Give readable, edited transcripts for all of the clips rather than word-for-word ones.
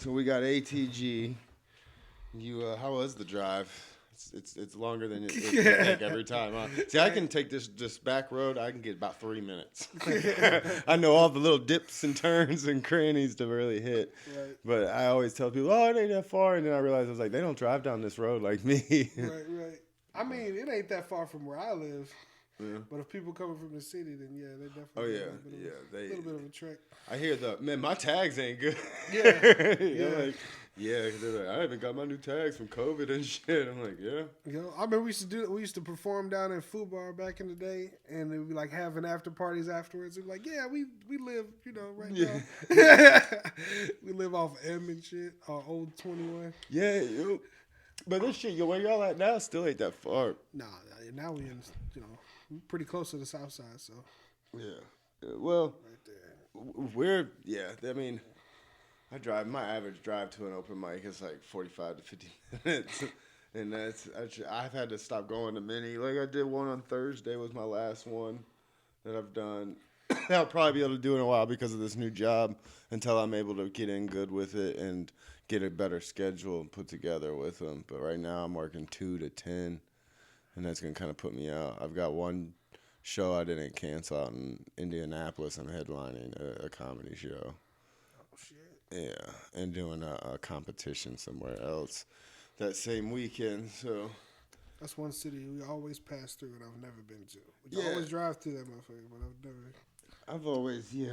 So we got ATG. How was the drive? It's longer than it you think every time. Huh? See, I can take this back road. I can get about 3 minutes. I know all the little dips and turns and crannies to really hit. Right. But I always tell people, "Oh, it ain't that far," and then I realize I was like, they don't drive down this road like me. Right. I mean, it ain't that far from where I live. Yeah. But if people coming from the city, then yeah, they definitely. Oh yeah, a little bit of a trek. I hear my tags ain't good. Yeah. They're like, I haven't got my new tags from COVID and shit. I'm like, yeah. I remember we used to perform down in Food Bar back in the day, and it'd be like having after parties afterwards. It'd be like, yeah, we live, right now. We live off M and shit, old 21. Yeah, but this shit, where y'all at now still ain't that far. Nah, now we in, we're pretty close to the south side, so. Yeah. Well, right there. I mean, my average drive to an open mic is like 45 to 50 minutes. And I've had to stop going to many. Like I did one on Thursday was my last one that I've done. I'll probably be able to do in a while because of this new job until I'm able to get in good with it and get a better schedule and put together with them. But right now I'm working 2 to 10, and that's going to kind of put me out. I've got one show I didn't cancel out in Indianapolis. I'm headlining a comedy show. Oh, shit. Yeah, and doing a competition somewhere else that same weekend. So that's one city we always pass through and I've never been to. We always drive through that motherfucker, but I've never.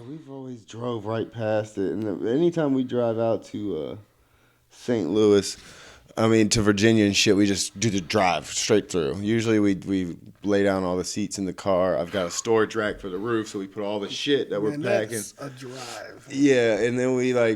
We've always drove right past it. And anytime we drive out to St. Louis, to Virginia and shit, we just do the drive straight through. Usually we lay down all the seats in the car. I've got a storage rack for the roof, so we put all the shit that we're packing. That's a drive. Yeah, and then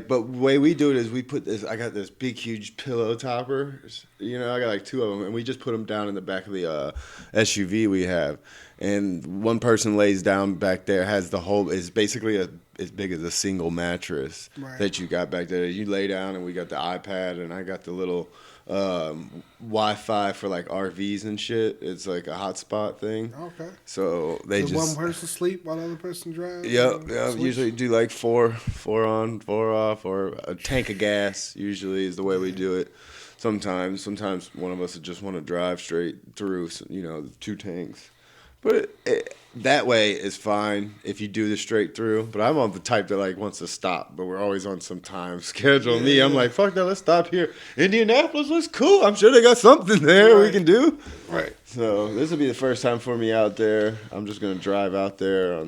but the way we do it is we put this, I got this big, huge pillow toppers. I got like 2 of them, and we just put them down in the back of the SUV we have. And one person lays down back there, is basically as big as a single mattress that you got back there. You lay down, and we got the iPad, and I got the little Wi-Fi for like RVs and shit. It's like a hotspot thing. Okay. So one person sleep while the other person drives? Yep. Usually do like four on, 4 off, or a tank of gas usually is the way we do it. Sometimes one of us would just want to drive straight through, 2 tanks. But that way is fine if you do this straight through. But I'm on the type that wants to stop, but we're always on some time schedule. Yeah. I'm like, fuck that, let's stop here. Indianapolis looks cool. I'm sure they got something there we can do. Right. So this will be the first time for me out there. I'm just gonna drive out there.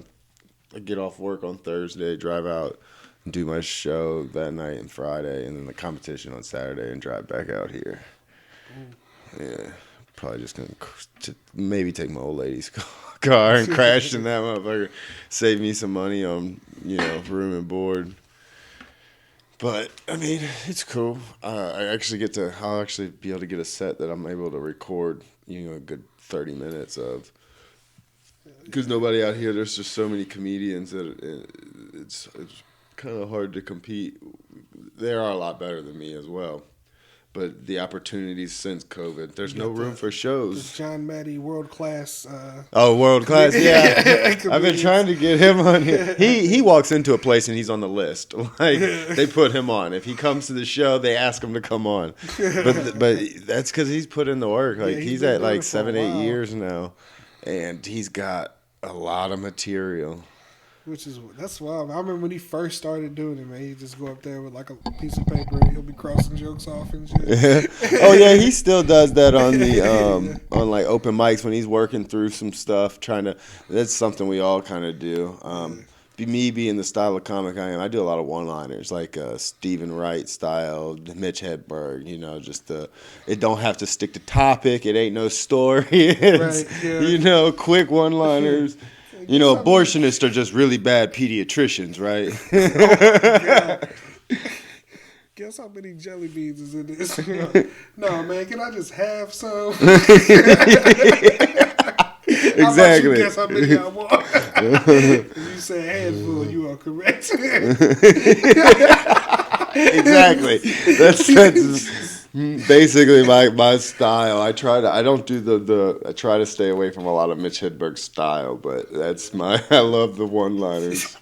I get off work on Thursday, drive out, and do my show that night and Friday, and then the competition on Saturday, and drive back out here. Yeah. Probably just gonna maybe take my old lady's car and crash in that motherfucker. Save me some money on room and board. But it's cool. I'll actually be able to get a set that I'm able to record a good 30 minutes of. Because nobody out here, there's just so many comedians that it's kind of hard to compete. They are a lot better than me as well. But the opportunities since COVID, there's no room for shows. The John Maddie world class. World class, yeah. I've been trying to get him on here. He walks into a place and he's on the list. They put him on. If he comes to the show, they ask him to come on. But that's because he's put in the work. He's at 7-8 years now, and he's got a lot of material. That's wild. I remember when he first started doing it, man. He'd just go up there with a piece of paper and he'll be crossing jokes off and shit. Oh yeah, he still does that on the on open mics when he's working through some stuff. That's something we all kind of do. Me being the style of comic I am, I do a lot of one-liners like Stephen Wright style, Mitch Hedberg. It don't have to stick to topic. It ain't no story. It's, quick one-liners. Abortionists are just really bad pediatricians, right? Oh, God. Guess how many jelly beans is in this? No, man, can I just have some? Exactly. Guess how many I want? If you say handful, you are correct. Exactly. That's basically my style. I try to stay away from a lot of Mitch Hedberg's style, but I love the one-liners.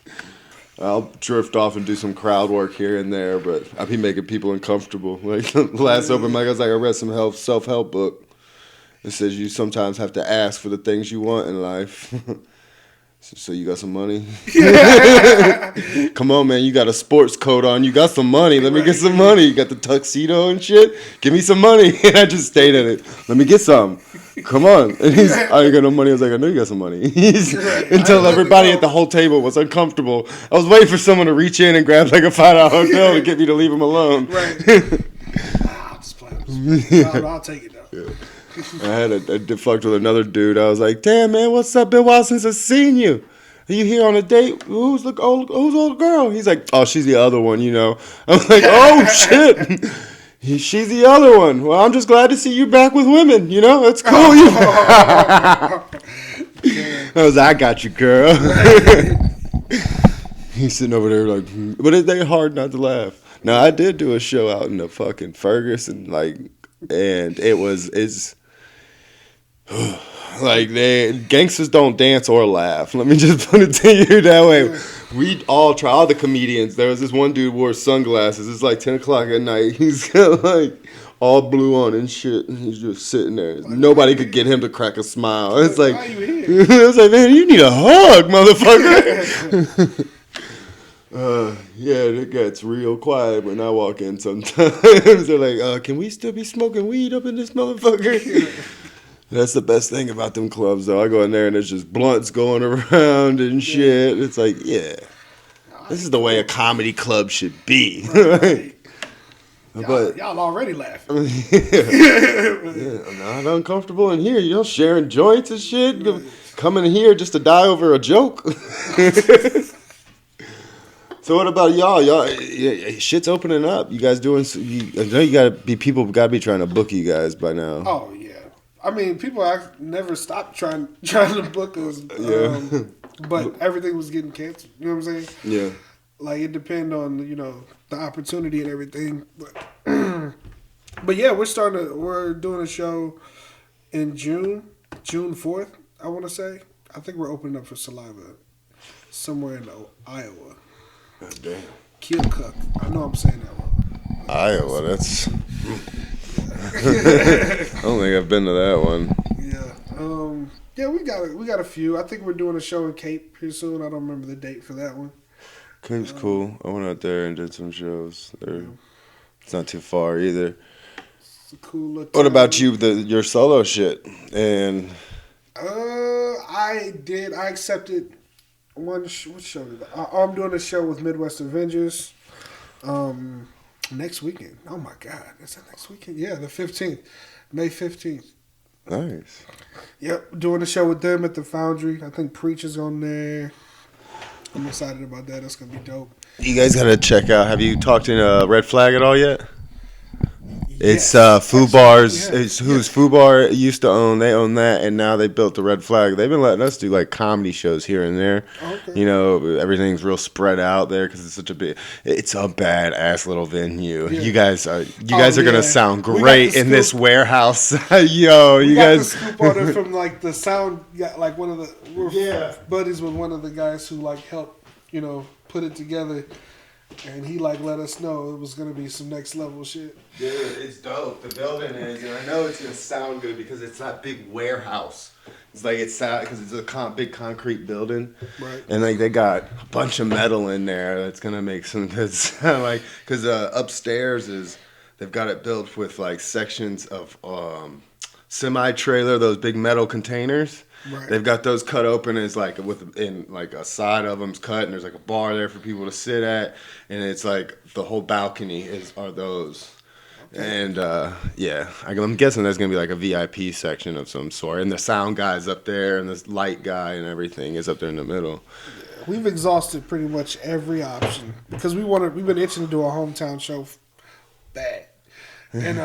I'll drift off and do some crowd work here and there, but I'll be making people uncomfortable. Like the last open mic, I was like, I read some self-help book. It says you sometimes have to ask for the things you want in life. So you got some money? Come on, man. You got a sports coat on. You got some money. Let me get some money. You got the tuxedo and shit. Give me some money. And I just stayed in it. Let me get some. Come on. And I ain't got no money. I was like, I know you got some money. Until everybody at the whole table was uncomfortable. I was waiting for someone to reach in and grab like a $5 hotel to get me to leave him alone. Right. I'll just play. I'll take it though. Yeah. I fucked with another dude. I was like, damn, man, what's up? Been a while since I've seen you. Are you here on a date? Who's old girl? He's like, oh, she's the other one, you know. I'm like, oh, shit. She's the other one. Well, I'm just glad to see you back with women, you know. That's cool. I was like, I got you, girl. He's sitting over there like, but it's hard not to laugh. Now, I did do a show out in the fucking Ferguson, like, and it's like gangsters don't dance or laugh. Let me just put it to you that way. We all try, all the comedians. There was this one dude who wore sunglasses. It's like 10 o'clock at night. He's got like all blue on and shit. And he's just sitting there. Nobody could get him to crack a smile. It's like, I was like, man, you need a hug, motherfucker. Yeah, it gets real quiet when I walk in sometimes. They're like, can we still be smoking weed up in this motherfucker? That's the best thing about them clubs, though. I go in there and there's just blunts going around and shit. It's like, yeah, this is the way a comedy club should be. Right. But y'all already laughing. I'm not uncomfortable in here. You know, sharing joints and shit. Right. Coming in here just to die over a joke. So what about y'all? Shit's opening up. You guys doing? I know you gotta be trying to book you guys by now. Oh yeah. I mean, people never stopped trying to book us. But everything was getting canceled. You know what I'm saying? Yeah. Like it depends on the opportunity and everything. But yeah, we're doing a show in June 4th. I want to say. I think we're opening up for Saliva somewhere in Iowa. God damn. Keokuk. I know I'm saying that wrong. Iowa, that's. I don't think I've been to that one. Yeah. Yeah, we got a few. I think we're doing a show in Cape here soon. I don't remember the date for that one. Cape's cool. I went out there and did some shows there. It's not too far either. It's a cool look. What about you? Your solo shit and. I accepted. What show did I'm doing a show with Midwest Avengers next weekend. Oh my God, is that next weekend? Yeah, the 15th, May 15th. Nice. Yep, doing a show with them at the Foundry. I think Preach is on there. I'm excited about that. That's gonna be dope. You guys gotta check out. Have you talked in Red Flag at all yet? It's Fubar's. It's who's Fubar used to own. They own that, and now they built the Red Flag. They've been letting us do like comedy shows here and there. Okay. You know, everything's real spread out there because it's such a big. It's a badass little venue. Yeah. You guys are gonna sound great in this warehouse. Yo, you guys. We got the scoop on it from like the sound. Like one of the we're buddies with one of the guys who like helped put it together. And he let us know it was gonna be some next level shit. Dude, it's dope. The building is, and I know it's gonna sound good because it's that big warehouse. It's like because it's a big concrete building, right? And like they got a bunch of metal in there that's gonna make some good sound. Like because upstairs they've got it built with like sections of semi-trailer, those big metal containers. Right. They've got those cut open as like like a side of them's cut, and there's like a bar there for people to sit at, and it's like the whole balcony are those. Okay. And I'm guessing there's gonna be like a VIP section of some sort, and the sound guy's up there, and this light guy and everything is up there in the middle. Yeah, we've exhausted pretty much every option because we've been itching to do a hometown show bad, and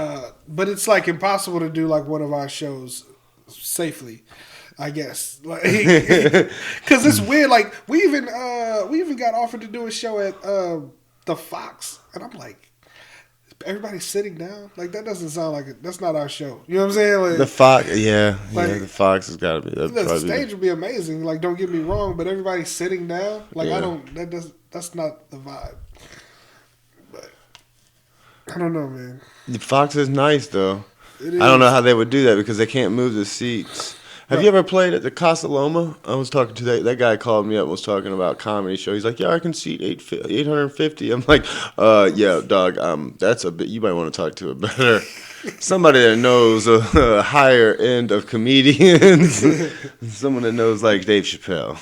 but it's like impossible to do like one of our shows safely. I guess, like, because it's weird. Like we even got offered to do a show at the Fox, and I'm like, everybody's sitting down. Like that doesn't sound like it. That's not our show. You know what I'm saying? Like, The Fox, yeah, like, the Fox has got to be. the stage would be amazing. Like, don't get me wrong, but everybody's sitting down. Like, Yeah. That's not the vibe. But I don't know, man. The Fox is nice though. It is. I don't know how they would do that because they can't move the seats. Have Right. you ever played at the Casa Loma? I was talking to that guy called me up and was talking about a comedy show. He's like, yeah, I can seat 850. I'm like, yeah, dog, that's a bit, you might want to talk to a better, somebody that knows a higher end of comedians. Someone that knows like Dave Chappelle.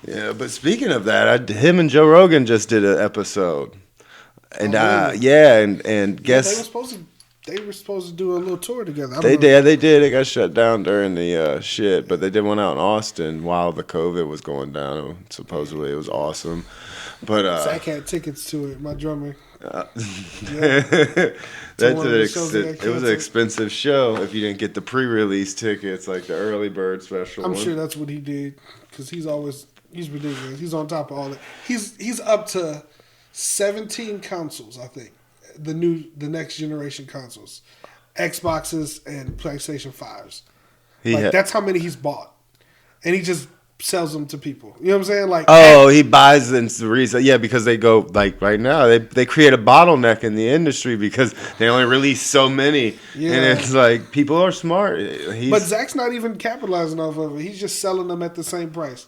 Yeah, but speaking of that, him and Joe Rogan just did an episode. And really? yeah, and guess... They were supposed to do a little tour together. They did. They got shut down during the shit, but they did one out in Austin while the COVID was going down. Supposedly, it was awesome. But Zach had tickets to it. My drummer. it was an expensive show if you didn't get the pre-release tickets, like the early bird special. I'm sure that's what he did because he's ridiculous. He's on top of all that. He's up to 17 consoles, I think. The next generation consoles, Xboxes and PlayStation 5s. That's how many he's bought, and he just sells them to people. You know what I'm saying? Like, he buys them to resell. Yeah, because they go like right now they create a bottleneck in the industry because they only release so many, and it's like people are smart. But Zach's not even capitalizing off of it. He's just selling them at the same price.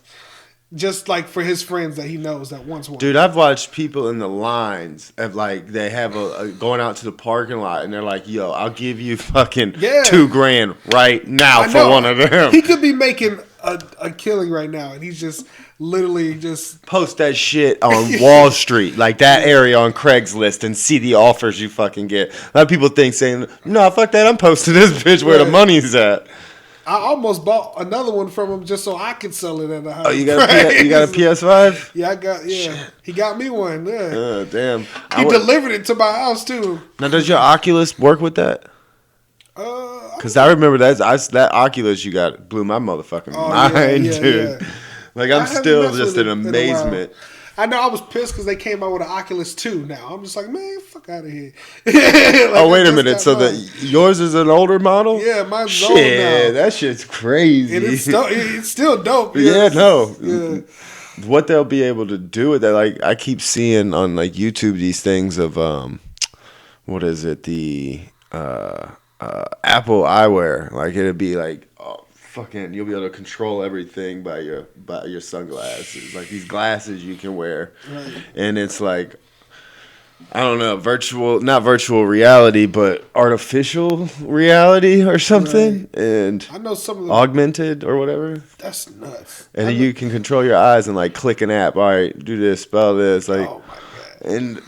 Just like for his friends that he knows that wants one. Dude, I've watched people in the lines of like they have a going out to the parking lot and they're like, "Yo, I'll give you fucking $2,000 right now for one of them." He could be making a killing right now, and he's just literally just post that shit on Wall Street, like that area on Craigslist, and see the offers you fucking get. A lot of people saying, "No, fuck that, I'm posting this bitch where the money's at." I almost bought another one from him just so I could sell it at the house. Oh, you got a PS5? Yeah, I got. He got me one. Yeah. Damn. He delivered it to my house too. Now, does your Oculus work with that? Because I remember that Oculus you got blew my motherfucking mind, dude. Yeah. Like I'm still just in amazement. I know I was pissed because they came out with an Oculus 2 now. I'm just like, man, fuck out of here. Wait a minute. So yours is an older model? Yeah, mine's old now. Yeah, that shit's crazy. And it's still dope. Yeah, no. Yeah. What they'll be able to do with that, like I keep seeing on like YouTube these things of what is it? The Apple eyewear. Like it'll be like fucking, you'll be able to control everything by your sunglasses. Like these glasses you can wear, and it's like, I don't know, not virtual reality, but artificial reality or something, and I know some of them, augmented or whatever. That's nuts. And you can control your eyes and like click an app. All right, do this, spell this, like, oh my God. And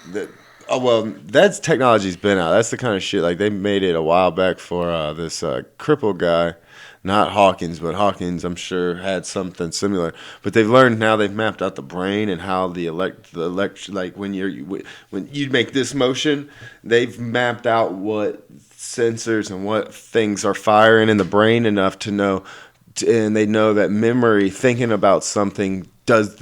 that's technology's been out. That's the kind of shit like they made it a while back for this crippled guy. Not Hawkins, but Hawkins, I'm sure, had something similar. But they've learned now, they've mapped out the brain and how the like when you make this motion, they've mapped out what sensors and what things are firing in the brain enough to know, and they know that memory, thinking about something,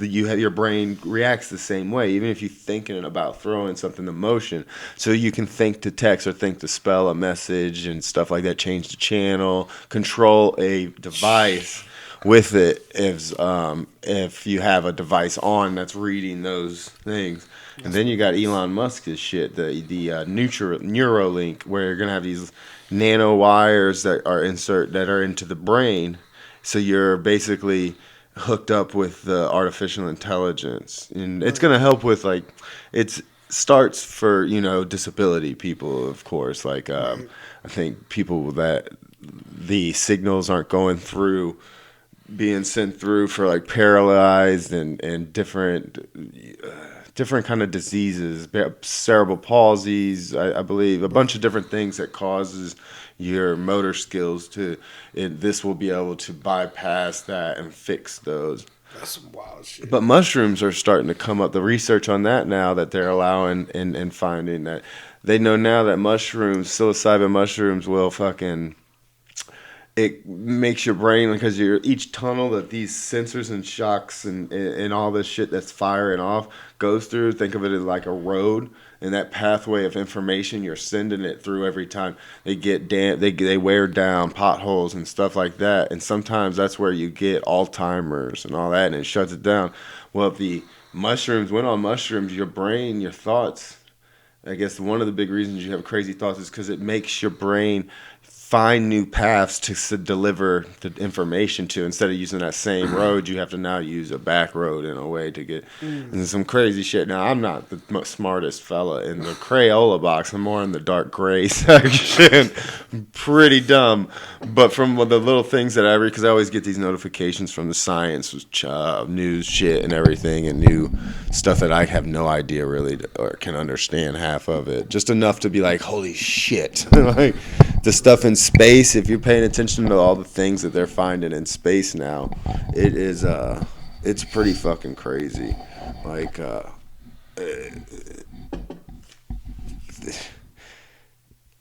your brain reacts the same way, even if you're thinking about throwing something to motion. So you can think to text or think to spell a message and stuff like that, change the channel, control a device with it if you have a device on that's reading those things. And then you got Elon Musk's shit, the Neuralink, where you're gonna have these nano wires that are into the brain. So you're basically hooked up with the artificial intelligence, and it's going to help with like it starts for disability people, of course, like I think people that the signals aren't going through, being sent through for like paralyzed and different kind of diseases, cerebral palsies, I believe, a bunch of different things that causes your motor skills this will be able to bypass that and fix those. That's some wild shit. But mushrooms are starting to come up. The research on that now that they're allowing and finding that they know now that psilocybin mushrooms will fucking, it makes your brain, because each tunnel that these sensors and shocks and all this shit that's firing off goes through, think of it as like a road, and that pathway of information you're sending it through every time they get they wear down potholes and stuff like that, and sometimes that's where you get Alzheimer's and all that, and it shuts it down. Well, if the mushrooms went on mushrooms, your brain, your thoughts, I guess one of the big reasons you have crazy thoughts is because it makes your brain find new paths to deliver the information to. Instead of using that same road, you have to now use a back road in a way to get into some crazy shit. Now, I'm not the smartest fella in the Crayola box. I'm more in the dark gray section. Pretty dumb. But from the little things that I read, because I always get these notifications from the science news shit and everything, and new stuff that I have no idea really or can understand half of it. Just enough to be like, holy shit. Like, the stuff in space, if you're paying attention to all the things that they're finding in space now, it's pretty fucking crazy. Like,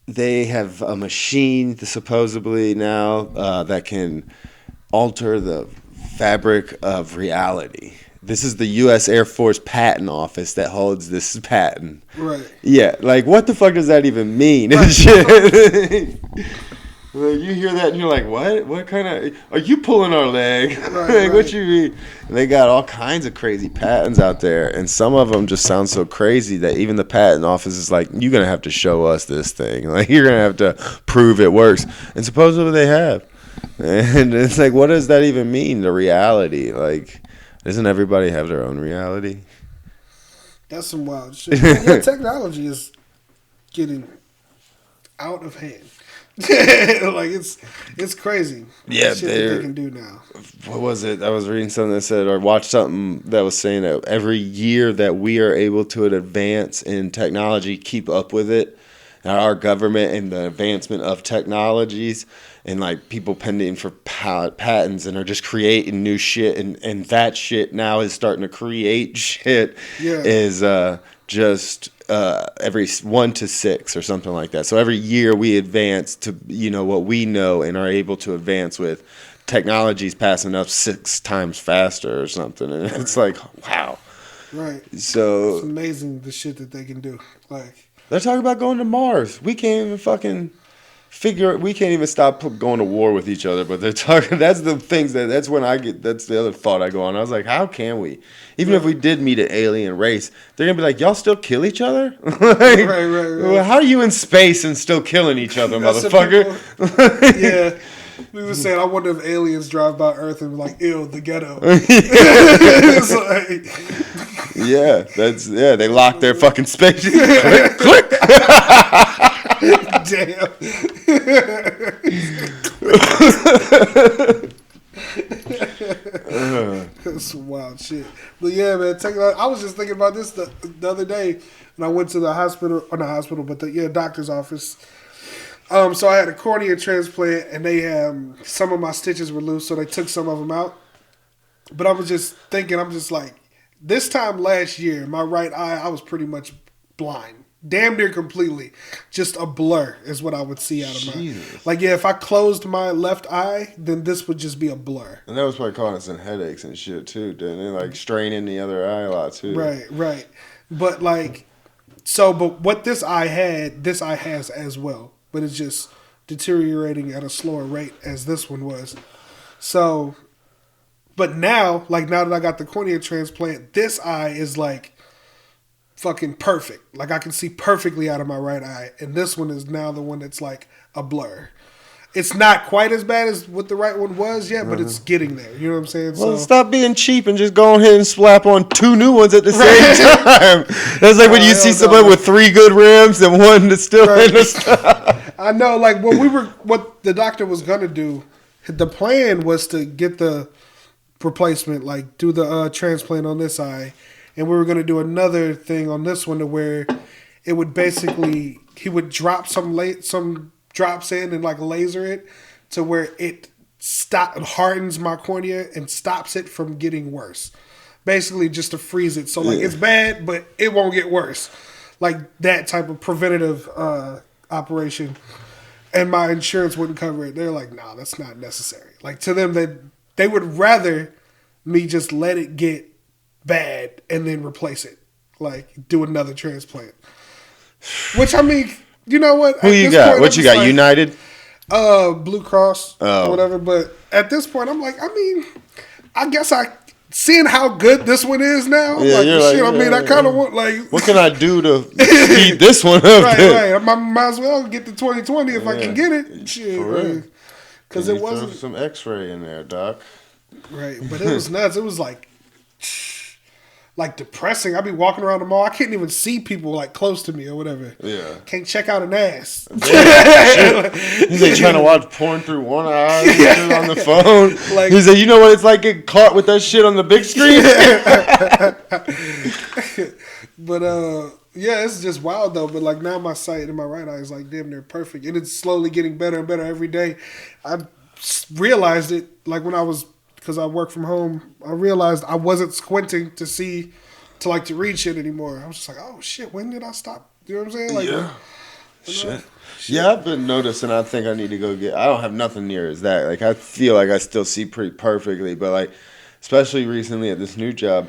they have a machine supposedly now that can alter the fabric of reality. This is the U.S. Air Force Patent Office that holds this patent. Right. Yeah, like, what the fuck does that even mean? Right. Shit. Like, you hear that and you're like, what? What kind of... Are you pulling our leg? Right, what you mean? And they got all kinds of crazy patents out there, and some of them just sound so crazy that even the patent office is like, you're going to have to show us this thing. Like, you're going to have to prove it works. And supposedly they have. And it's like, what does that even mean, the reality? Like... Doesn't everybody have their own reality? That's some wild shit. Yeah, technology is getting out of hand. Like, it's crazy. Yeah, shit that they can do now. What was it? I was reading something that said, or watched something that was saying that every year that we are able to advance in technology, keep up with it, our government and the advancement of technologies, and like people pending for patents and are just creating new shit, and that shit now is starting to create shit. Yeah. Is just every 1 to 6 or something like that. So every year we advance to what we know and are able to advance with. Technology's passing up 6 times faster or something, and it's like, wow. Right. So it's amazing the shit that they can do. Like, they're talking about going to Mars. We can't even fucking we can't even stop going to war with each other. But they're talking. That's the things that's when I get. That's the other thought I go on. I was like, how can we? Even if we did meet an alien race, they're gonna be like, y'all still kill each other? Like, right. Well, how are you in space and still killing each other, motherfucker? Yeah. We were saying, I wonder if aliens drive by Earth and be like, ew, the ghetto. It's like, yeah, they lock their fucking space. Click, click. Damn. That's some wild shit. But yeah, man, I was just thinking about this the other day when I went to the hospital, or not hospital, but the doctor's office. So I had a cornea transplant, and they some of my stitches were loose, so they took some of them out. But I was just thinking, I'm just like, this time last year, my right eye, I was pretty much blind, damn near completely, just a blur is what I would see out of my. Like, yeah, if I closed my left eye, then this would just be a blur. And that was probably causing headaches and shit too, didn't it? Like straining the other eye a lot too. Right. But like, but what this eye has as well. But it's just deteriorating at a slower rate as this one was. So, but now that I got the cornea transplant, this eye is like fucking perfect. Like, I can see perfectly out of my right eye. And this one is now the one that's like a blur. It's not quite as bad as what the right one was yet, but it's getting there. You know what I'm saying? Well, stop being cheap and just go ahead and slap on 2 new ones at the same time. That's like when you see somebody with 3 good rims and one that's still in the stuff. I know, like, what the doctor was going to do, the plan was to get the replacement, like, do the transplant on this eye, and we were going to do another thing on this one to where it would basically, he would drop some drops in and like laser it to where it hardens my cornea and stops it from getting worse. Basically just to freeze it. So like it's bad, but it won't get worse. Like that type of preventative operation. and my insurance wouldn't cover it. They're like, nah, that's not necessary. Like to them, they would rather me just let it get bad and then replace it, like do another transplant. Which I mean, you know what? Who you got? What you got? Like, United? Blue Cross or whatever. But at this point, I'm like, I mean, I guess seeing how good this one is now, yeah, like, shit, yeah, I mean, I kind of want, like... What can I do to speed this one up? Right. I might as well get the 2020 if I can get it. Shit, because it wasn't... some x-ray in there, doc. Right, but it was nuts. It was like depressing. I'd be walking around the mall. I can't even see people like close to me or whatever. Yeah. Can't check out an ass. Yeah, he's like trying to watch porn through one eye on the phone. Like, he's like, you know what it's like getting caught with that shit on the big screen? But yeah, it's just wild though. But like now my sight in my right eye is like damn near perfect. And it's slowly getting better and better every day. I realized it like when I was... Because I work from home, I realized I wasn't squinting to read shit anymore. I was just like, oh shit, when did I stop? You know what I'm saying? Like, yeah. Shit. Yeah, I've been noticing. I think I need to go I don't have nothing near as that. Like, I feel like I still see pretty perfectly, but like, especially recently at this new job,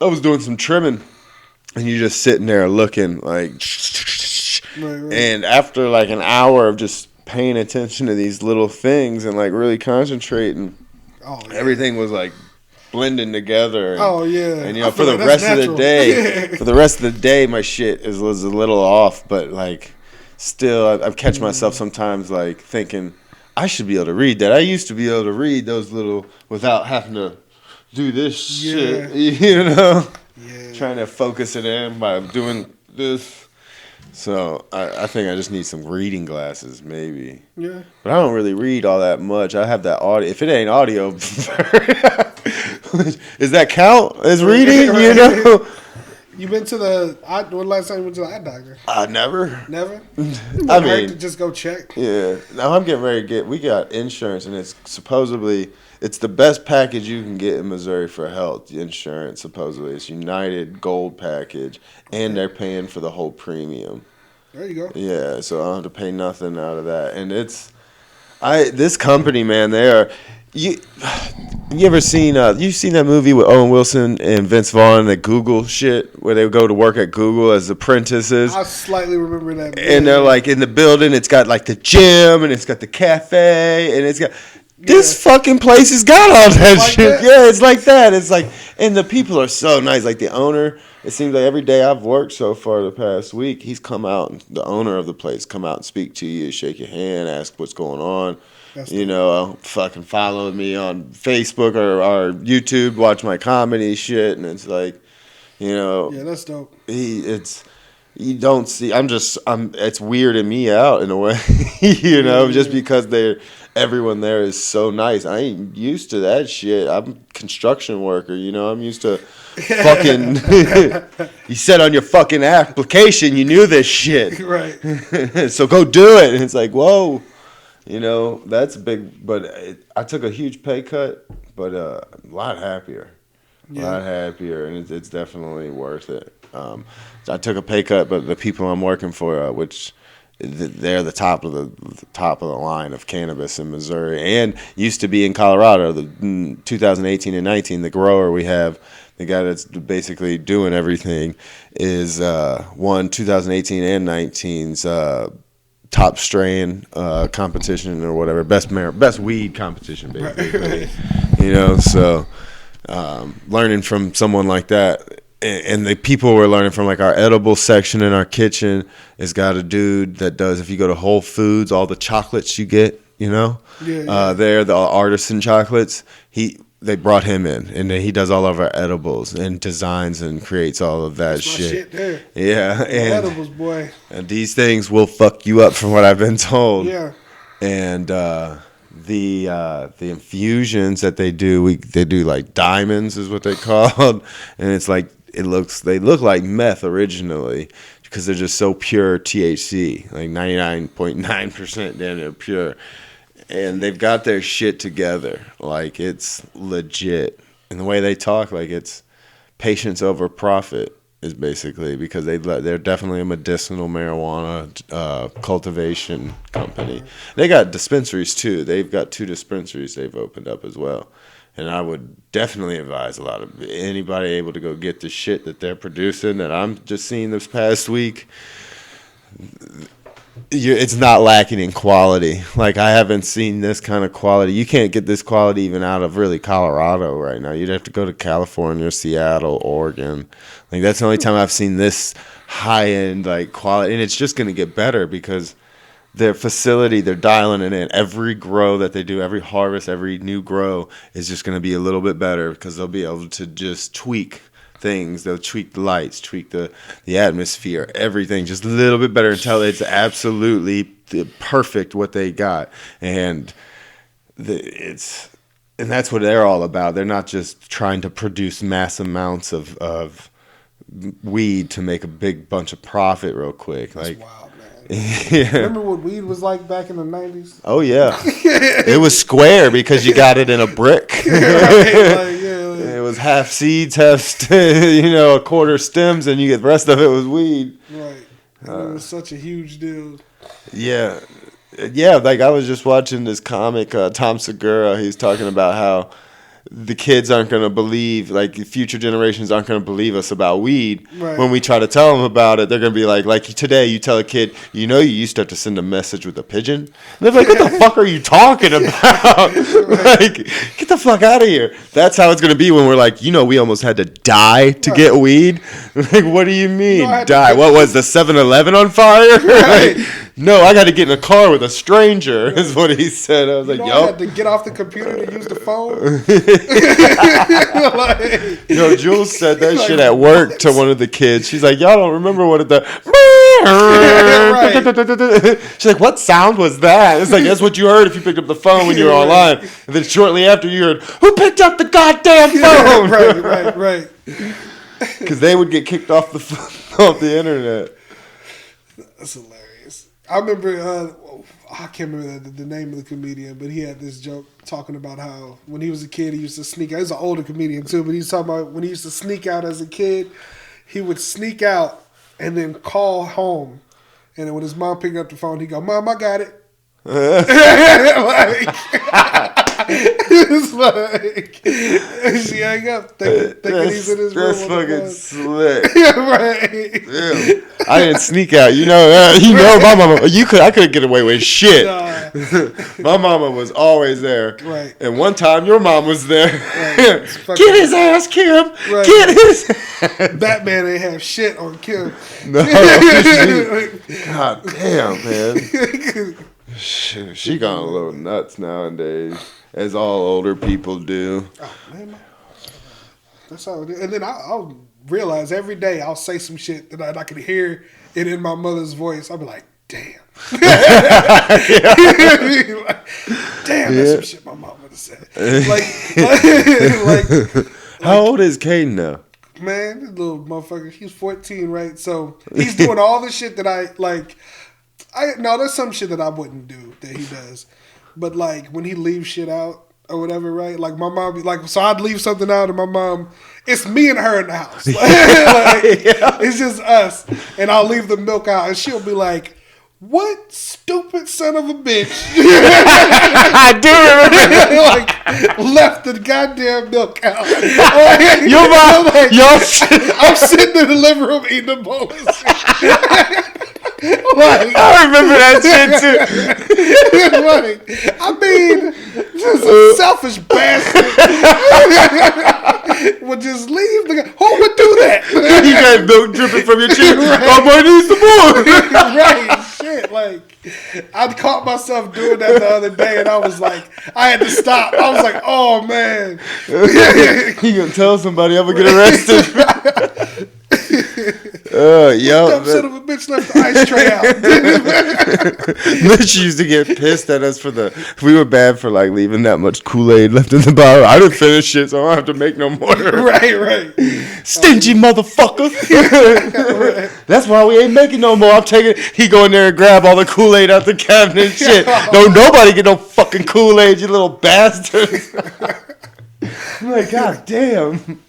I was doing some trimming, and you're just sitting there looking like, right. And after like an hour of just paying attention to these little things and like really concentrating. Oh, yeah. Everything was like blending together. And, and you know, for the rest of the day, my shit was a little off. But like, still, I catch myself sometimes like thinking I should be able to read that. I used to be able to read those little without having to do this shit. You know, trying to focus it in by doing this. So I think I just need some reading glasses, maybe. Yeah. But I don't really read all that much. I have that audio. If it ain't audio, does that count as reading? Right. You know. You been to when last time you went to the eye doctor? Never. Never. I mean, to just go check. Yeah. Now I'm getting ready to we got insurance, and it's supposedly. It's the best package you can get in Missouri for health insurance, supposedly. It's United Gold package, and they're paying for the whole premium. There you go. Yeah, so I don't have to pay nothing out of that. And this company, man, you ever seen, you've seen that movie with Owen Wilson and Vince Vaughn, the Google shit, where they go to work at Google as apprentices? I slightly remember that. And they're like in the building, it's got like the gym, and it's got the cafe, and it's got... This fucking place has got all that like shit. That? Yeah, it's like that. It's like, and the people are so nice. Like the owner, it seems like every day I've worked so far the past week, he's come out, and the owner of the place come out and speak to you, shake your hand, ask what's going on. That's you know, fucking follow me on Facebook or YouTube, watch my comedy shit, and it's like, you know. Yeah, that's dope. You don't see. It's weirding me out in a way, you know, just because everyone there is so nice. I ain't used to that shit. I'm a construction worker, you know. I'm used to fucking. You said on your fucking application you knew this shit, right? So go do it. And it's like, whoa, you know, that's big. But I took a huge pay cut, but a lot happier. A lot happier, and it's definitely worth it. I took a pay cut, but the people I'm working for, which they're the top of the line of cannabis in Missouri, and used to be in Colorado. The 2018 and 19, the grower we have, the guy that's basically doing everything, is won 2018 and 19's top strain competition or whatever, best weed competition, basically. You know, so. Learning from someone like that, and the people we're learning from, like our edible section in our kitchen, has got a dude that does, if you go to Whole Foods, all the chocolates you get, you know, they're the artisan chocolates. They brought him in, and he does all of our edibles and designs and creates all of that shit. There. Yeah, and edibles, boy. And these things will fuck you up, from what I've been told. Yeah, and. The infusions that they do like diamonds is what they called, and it's like they look like meth originally because they're just so pure THC, like 99.9% damn near pure, and they've got their shit together like it's legit, and the way they talk, like it's patience over profit, is basically because they're definitely a medicinal marijuana cultivation company. They got dispensaries too. They've got 2 dispensaries they've opened up as well. And I would definitely advise a lot of anybody able to go get the shit that they're producing that I'm just seeing this past week. It's not lacking in quality. Like, I haven't seen this kind of quality. You can't get this quality even out of really Colorado right now. You'd have to go to California, Seattle, Oregon. Like, that's the only time I've seen this high-end, like, quality. And it's just going to get better because their facility, they're dialing it in. Every grow that they do, every harvest, every new grow is just going to be a little bit better because they'll be able to just tweak things. They'll tweak the lights, tweak the atmosphere, everything just a little bit better until it's absolutely perfect what they got. And that's what they're all about. They're not just trying to produce mass amounts of weed to make a big bunch of profit real quick. That's like wild, man. Yeah. Remember what weed was like back in the 90s? Oh yeah. It was square because you got it in a brick. Right, It was half seeds, half a quarter stems, and you get the rest of it was weed. Right. And it was such a huge deal. Yeah. Like I was just watching this comic, Tom Segura. He's talking about how the kids aren't going to believe, like future generations aren't going to believe us about weed. Right. When we try to tell them about it, they're going to be like today you tell a kid, you used to have to send a message with a pigeon. And they're like, what the fuck are you talking about? Right. Like, get the fuck out of here. That's how it's going to be when we're like, we almost had to die to get weed. Like, what do you mean die? What was the 7-Eleven on fire? Right. Like, no, I got to get in a car with a stranger, is what he said. I was like, I yo. had to get off the computer to use the phone. Jules said that shit at work to one of the kids. She's like, y'all don't remember what it does. She's like, what sound was that? It's like, that's what you heard if you picked up the phone when you were online. And then shortly after you heard, who picked up the goddamn phone? Right. Because they would get kicked off the internet. That's hilarious. I remember, I can't remember the name of the comedian, but he had this joke talking about how when he was a kid, he used to sneak out. He's an older comedian too, but he's talking about when he used to sneak out as a kid, he would sneak out and then call home. And then when his mom picked up the phone, he'd go, Mom, I got it. It's like she hang up thinking he's in his room. That's fucking slick. Right. Yeah. I didn't sneak out. My mama. I couldn't get away with shit. Nah. My mama was always there. Right. And one time your mom was there. Right. Get his ass, Kim. Right. Get his ass. Batman ain't have shit on Kim. No. God damn, man. She gone a little nuts nowadays, as all older people do. Oh, man. That's how it is. And then I'll realize every day I'll say some shit that I can hear it in my mother's voice. I'll be like, damn. Damn, that's some shit my mom would have said. Like, how old is Caden now? Man, this little motherfucker, he's 14, right? So he's doing all the shit that I like. No, there's some shit that I wouldn't do that he does. But like when he leaves shit out or whatever, right? Like my mom be like, so I'd leave something out and my mom, it's me and her in the house. It's just us. And I'll leave the milk out and she'll be like, what stupid son of a bitch. I do remember. Like left the goddamn milk out. Your mom, I'm sitting in the living room eating a bowl of shit. I remember that shit too. I mean, just a selfish bastard would just leave the. Who would do that? You got milk dripping from your chin. Right. Oh, boy, needs some more. Right, shit. Like, I caught myself doing that the other day, and I was like, I had to stop. I was like, oh man. You gonna tell somebody I'm gonna get arrested? Dumb son of a bitch left the ice tray out. Mitch used to get pissed at us we were bad for like leaving that much Kool-Aid left in the bottle. I didn't finish it, so I don't have to make no more. Right. Stingy motherfucker. Right. That's why we ain't making no more. He go in there and grab all the Kool-Aid out the cabinet and shit. Don't nobody get no fucking Kool-Aid, you little bastard. I'm like, God damn.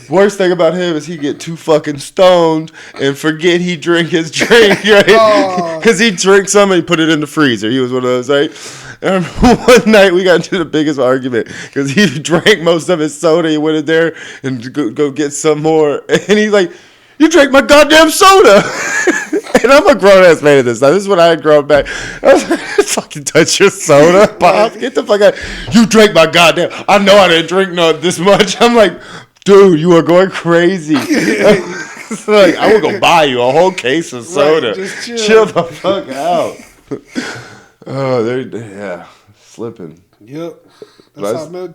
Worst thing about him is he get too fucking stoned and forget he drink his drink, right? Because he drinks some and he put it in the freezer. He was one of those, right? And one night we got into the biggest argument because he drank most of his soda. He went in there and go get some more. And he's like, you drank my goddamn soda. And I'm a grown-ass man at this time. This is when I had grown back. I was like, fucking touch your soda, Pop. Get the fuck out. You drank my goddamn. I know I didn't drink this much. I'm like, dude, you are going crazy. So like, I will go buy you a whole case of soda. Right, just chill the fuck out. Oh, they're slipping. Yep. That's how I know.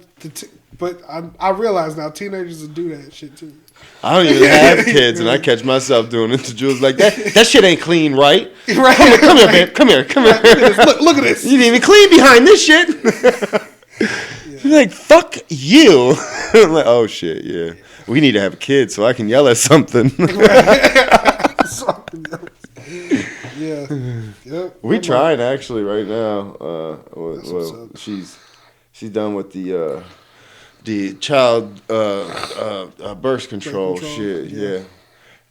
But I realize now teenagers will do that shit too. I don't even have kids, and I catch myself doing it to Jules like that shit ain't clean, right? Right. Come here, babe. Come here. Look at this. You didn't even clean behind this shit. You're like, fuck you. I'm like, oh shit, yeah. We need to have a kid so I can yell at something. Yeah. Yep. We trying actually right now. She's done with the child birth control shit. Yeah.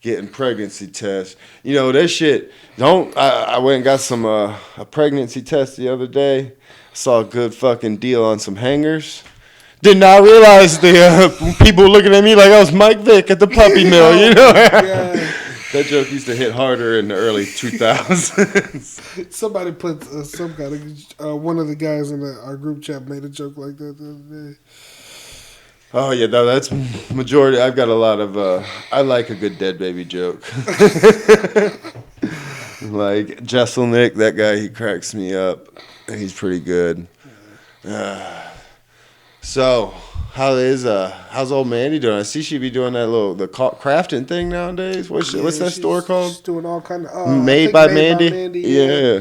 Getting pregnancy tests. You know that shit. I went and got some a pregnancy test the other day. Saw a good fucking deal on some hangers. Did not realize the people looking at me like I was Mike Vick at the puppy mill. You know. That joke used to hit harder in the early 2000s. Somebody put some kind of one of the guys in our group chat made a joke like that the other day. Oh yeah, no, that's majority. I've got a lot of. I like a good dead baby joke. Like Jesselnick, that guy, he cracks me up. He's pretty good. So, how's old Mandy doing? I see she be doing that the crafting thing nowadays. What's that store called? She's doing all kind of Made by Mandy. Yeah.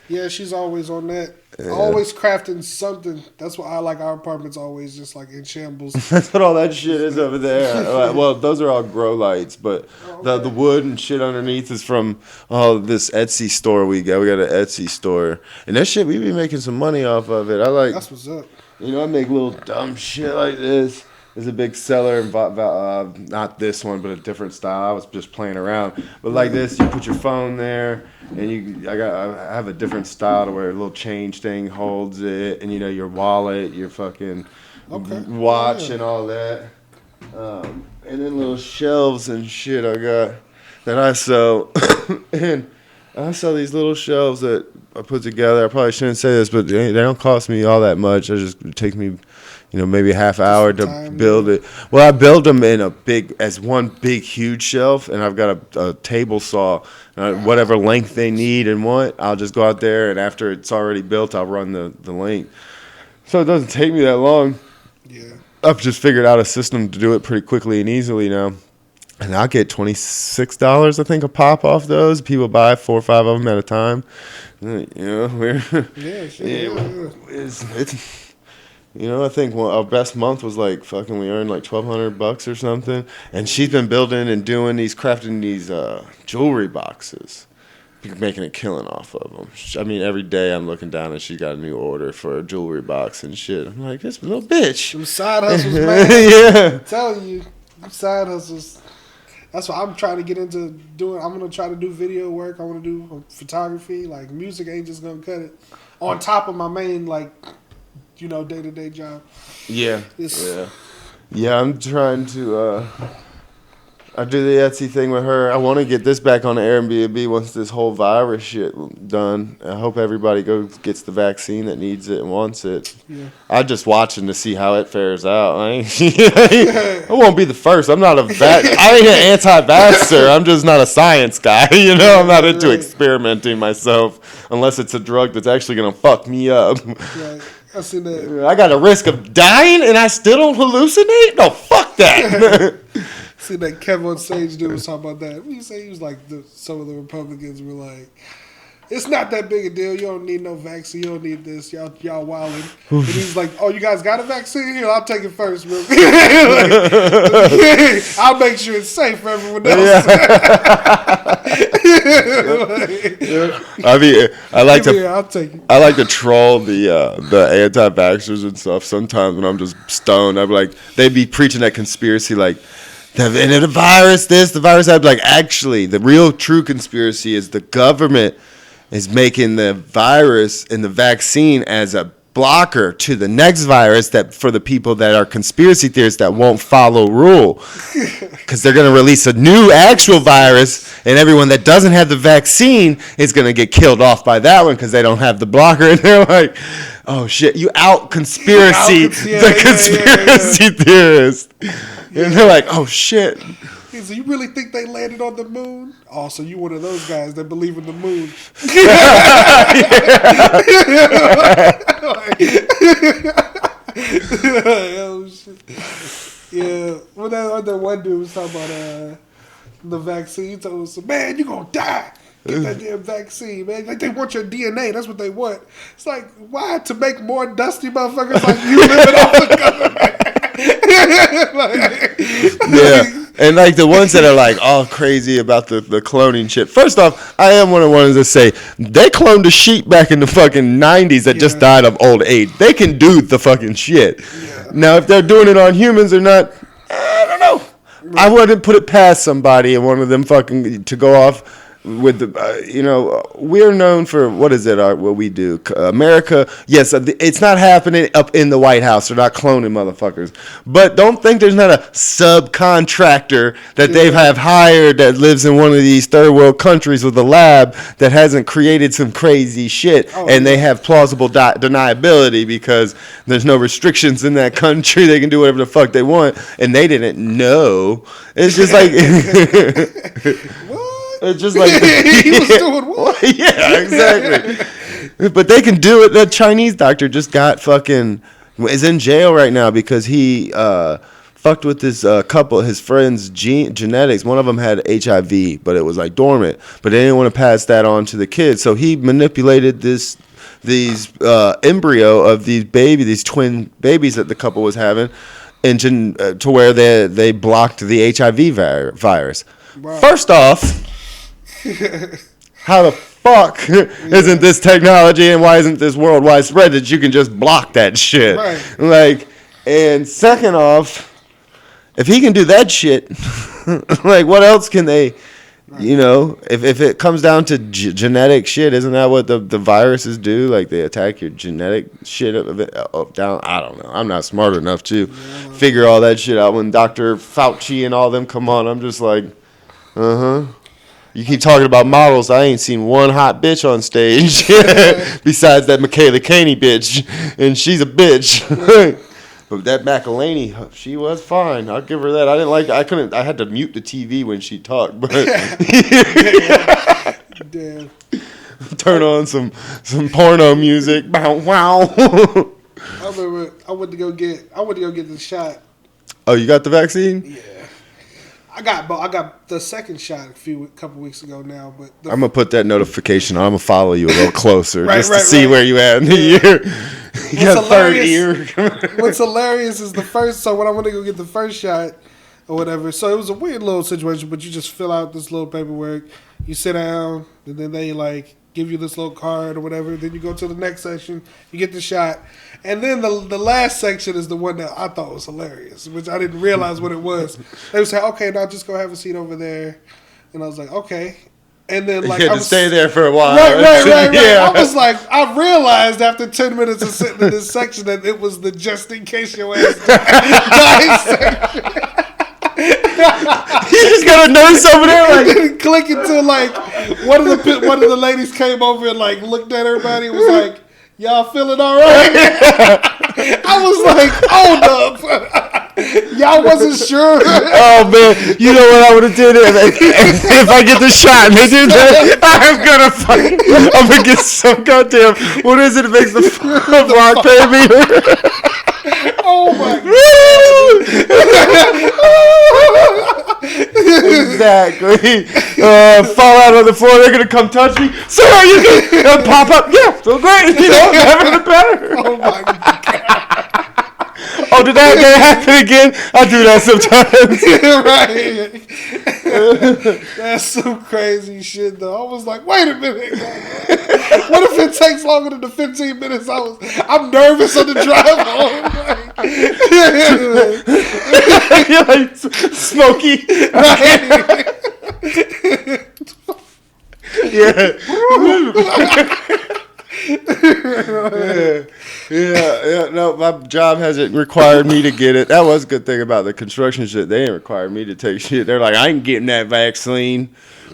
Yeah, she's always on that. Yeah. Always crafting something. That's why I like our apartment's always just like in shambles. That's what all that shit is over there. Well, those are all grow lights, but the wood and shit underneath is from this Etsy store we got. We got an Etsy store, and that shit we be making some money off of it. That's what's up. You know, I make little dumb shit like this. There's a big seller, not this one, but a different style. I was just playing around. But like this, you put your phone there, and I have a different style to where a little change thing holds it, and you know your wallet, your fucking watch, and all that. And then little shelves and shit I got that I sell, and I sell these little shelves that I put together. I probably shouldn't say this, but they don't cost me all that much. It takes me, maybe a half hour to build it. Well, I build them in one big huge shelf, and I've got a table saw, whatever length they need and want. I'll just go out there, and after it's already built, I'll run the length. So it doesn't take me that long. Yeah, I've just figured out a system to do it pretty quickly and easily now. And I'll get $26, I think, a pop off those. People buy 4 or 5 of them at a time. I think our best month was like we earned like $1,200 or something. And she's been building and crafting these jewelry boxes, making a killing off of them. I mean, every day I'm looking down and she's got a new order for a jewelry box and shit. I'm like, this little bitch. Some side hustles, man. Yeah. I'm telling you, side hustles. That's what I'm trying to get into doing. I'm going to try to do video work. I want to do photography. Like, music ain't just going to cut it. On top of my main, day-to-day job. Yeah. Yeah, I'm trying to... I do the Etsy thing with her. I want to get this back on the Airbnb once this whole virus shit done. I hope everybody gets the vaccine that needs it and wants it. Yeah. I'm just watching to see how it fares out. I won't be the first. I'm not I ain't an anti-vaxxer. I'm just not a science guy. I'm not into experimenting myself unless it's a drug that's actually going to fuck me up. Right. I seen that. I got a risk of dying and I still don't hallucinate? No, fuck that. See that Kevin on stage dude was talking about that. He was like, some of the Republicans were like, it's not that big a deal. You don't need no vaccine. You don't need this. Y'all wilding. And he's like, oh, you guys got a vaccine? Here, I'll take it first, bro. I'll make sure it's safe for everyone else. I'll take it. I like to troll the anti-vaxxers and stuff sometimes when I'm just stoned. I'm like, they'd be preaching that conspiracy like, the virus this, the virus that. Like, actually, the real true conspiracy is the government is making the virus and the vaccine as a blocker to the next virus, that for the people that are conspiracy theorists that won't follow rule, because they're going to release a new actual virus, and everyone that doesn't have the vaccine is going to get killed off by that one because they don't have the blocker. And they're like, oh shit, you out conspiracy the conspiracy theorist. And they're like, oh shit. So you really think they landed on the moon? Oh, so you one of those guys that believe in the moon. Oh, shit. Yeah. Well, that other one dude was talking about the vaccine. He told us, man, you're going to die. Get that damn vaccine, man. Like, they want your DNA. That's what they want. It's like, why? To make more dusty motherfuckers like you living off the government. Yeah. And like the ones that are like all crazy about the cloning shit. First off, I am one of the ones that say they cloned a sheep back in the fucking 90s that just died of old age. They can do the fucking shit. Yeah. Now, if they're doing it on humans or not, I don't know. Right. I wouldn't put it past somebody and one of them fucking to go off with the, we're known for, what is it, what we do? America, yes, it's not happening up in the White House. They're not cloning motherfuckers. But don't think there's not a subcontractor that they have hired that lives in one of these third world countries with a lab that hasn't created some crazy shit. And they have plausible deniability because there's no restrictions in that country. They can do whatever the fuck they want. And they didn't know. It's just like... It's just like he was doing what? Yeah, exactly. But they can do it. That Chinese doctor just got is in jail right now because he fucked with this couple, his friends' genetics. One of them had HIV, but it was like dormant. But they didn't want to pass that on to the kids, so he manipulated these embryo of these twin babies that the couple was having, to where they blocked the HIV virus. Wow. First off. How the fuck isn't this technology and why isn't this worldwide spread that you can just block that shit? Right. Like, and second off, if he can do that shit, like what else can they, if it comes down to genetic shit, isn't that what the viruses do? Like they attack your genetic shit up, down. I don't know. I'm not smart enough to figure all that shit out. When Dr. Fauci and all them come on, I'm just like, You keep talking about models. I ain't seen one hot bitch on stage besides that Michaela Caney bitch, and she's a bitch. But that McElhaney, she was fine. I'll give her that. I had to mute the TV when she talked, but damn. Turn on some porno music. Bow wow. I remember I went to go get the shot. Oh, you got the vaccine? Yeah. I got the second shot a couple weeks ago now, but I'm gonna put that notification on. I'm gonna follow you a little closer to see where you at in the year. You got third year. What's hilarious is the first. So when I went to go get the first shot or whatever, so it was a weird little situation. But you just fill out this little paperwork. You sit down, and then they like give you this little card or whatever. Then you go to the next section. You get the shot. And then the last section is the one that I thought was hilarious, which I didn't realize what it was. They would say, okay, now just go have a seat over there. And I was like, okay. And then like you had to stay there for a while. Right. Yeah. I was like, I realized after 10 minutes of sitting in this section that it was the just in case your ass died section. You just got a nurse over there, like didn't click until like one of the ladies came over and like looked at everybody and was like, y'all feeling all right? I was like, hold up. Y'all wasn't sure. Oh, man. You know what I would have did if I get the shot and they do that? I'm going to get some goddamn, what is it that makes the rock baby? Oh, my God. Exactly. Fall out on the floor. They're going to come touch me. Sir, you can pop up. Yeah, so great. Never the better. Oh, my God. Oh, did that happen again? I do that sometimes. Right. That's some crazy shit, though. I was like, wait a minute. What if it takes longer than the 15 minutes I'm nervous on the drive home? You're like Smokey. Yeah. Yeah. No, my job hasn't required me to get it. That was a good thing about the construction shit. They didn't require me to take shit. They're like, I ain't getting that vaccine.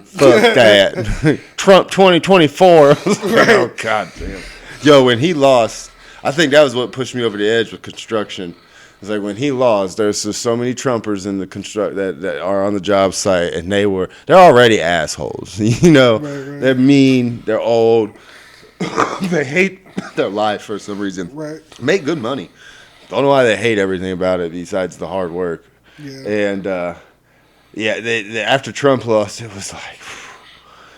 Fuck that. Trump 2024. I was like, oh, God damn. Yo, when he lost, I think that was what pushed me over the edge with construction. It's like when he lost, there's just so many Trumpers in the that are on the job site, and they're already assholes. You know, right. They're mean, they're old, they hate their life for some reason. Right. Make good money. Don't know why they hate everything about it besides the hard work. Yeah. And they after Trump lost, it was like.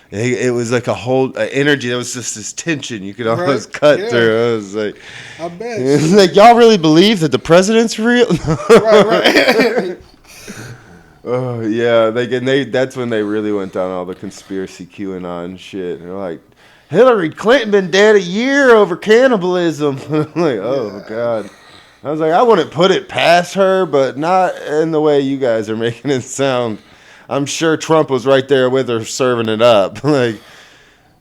It was like a whole energy. There was just this tension you could almost cut through. I was like, I bet. It's like, y'all really believe that the president's real? Right. Oh yeah, that's when they really went down all the conspiracy QAnon shit. They're like, Hillary Clinton been dead a year over cannibalism. I'm like, oh God. I was like, I wouldn't put it past her, but not in the way you guys are making it sound. I'm sure Trump was right there with her serving it up. Like,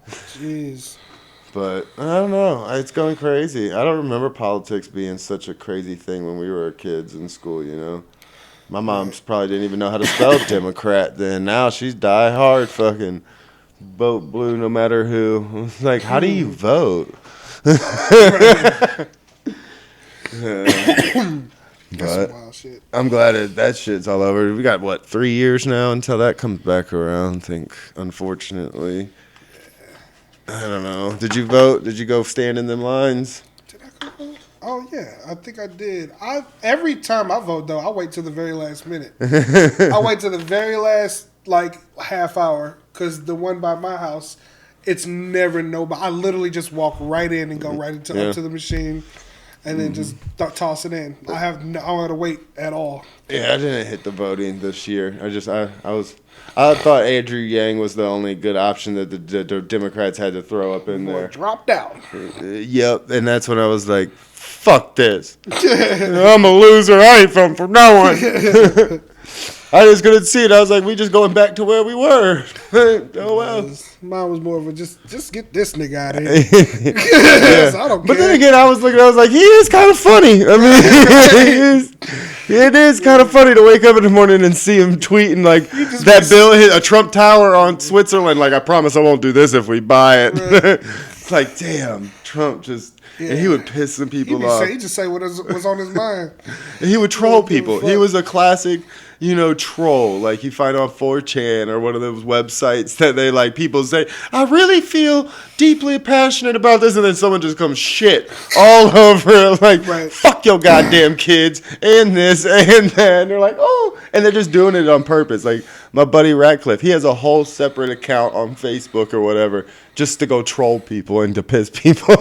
jeez. But I don't know. It's going crazy. I don't remember politics being such a crazy thing when we were kids in school, you know? My mom's probably didn't even know how to spell Democrat then. Now she's die hard fucking vote blue no matter who. It's like, how do you vote? But shit. I'm glad that shit's all over. We got 3 years now until that comes back around. I think, unfortunately. I don't know. Did you vote? Did you go stand in them lines? Did I go vote? Oh yeah, I think I did. Every time I vote though, I wait till the very last minute. I wait till the very last half hour because the one by my house, it's never nobody. I literally just walk right in and go right up to the machine. And then just toss it in. I don't have to wait at all. Yeah, I didn't hit the voting this year. I thought Andrew Yang was the only good option that the Democrats had to throw up in there. Dropped out. Yep, and that's when I was like, "Fuck this! I'm a loser. I ain't voting for no one." I just couldn't see it. I was like, "We just going back to where we were." Oh well. Mine was more of a just get this nigga out of here. I don't care. But then again, I was like, he is kind of funny. I mean, it is kind of funny to wake up in the morning and see him tweeting like that bill hit a Trump Tower on Switzerland. Like, I promise I won't do this if we buy it. Right. It's like, damn, Trump just. Yeah. And he would piss some people off. He just say what was on his mind. He would troll people. He was a classic, troll. Like you find on 4chan or one of those websites that they people say, I really feel deeply passionate about this, and then someone just comes shit all over it. Like, right. Fuck your goddamn kids and this and that. And they're like, oh, and they're just doing it on purpose. Like my buddy Ratcliffe, he has a whole separate account on Facebook or whatever just to go troll people and to piss people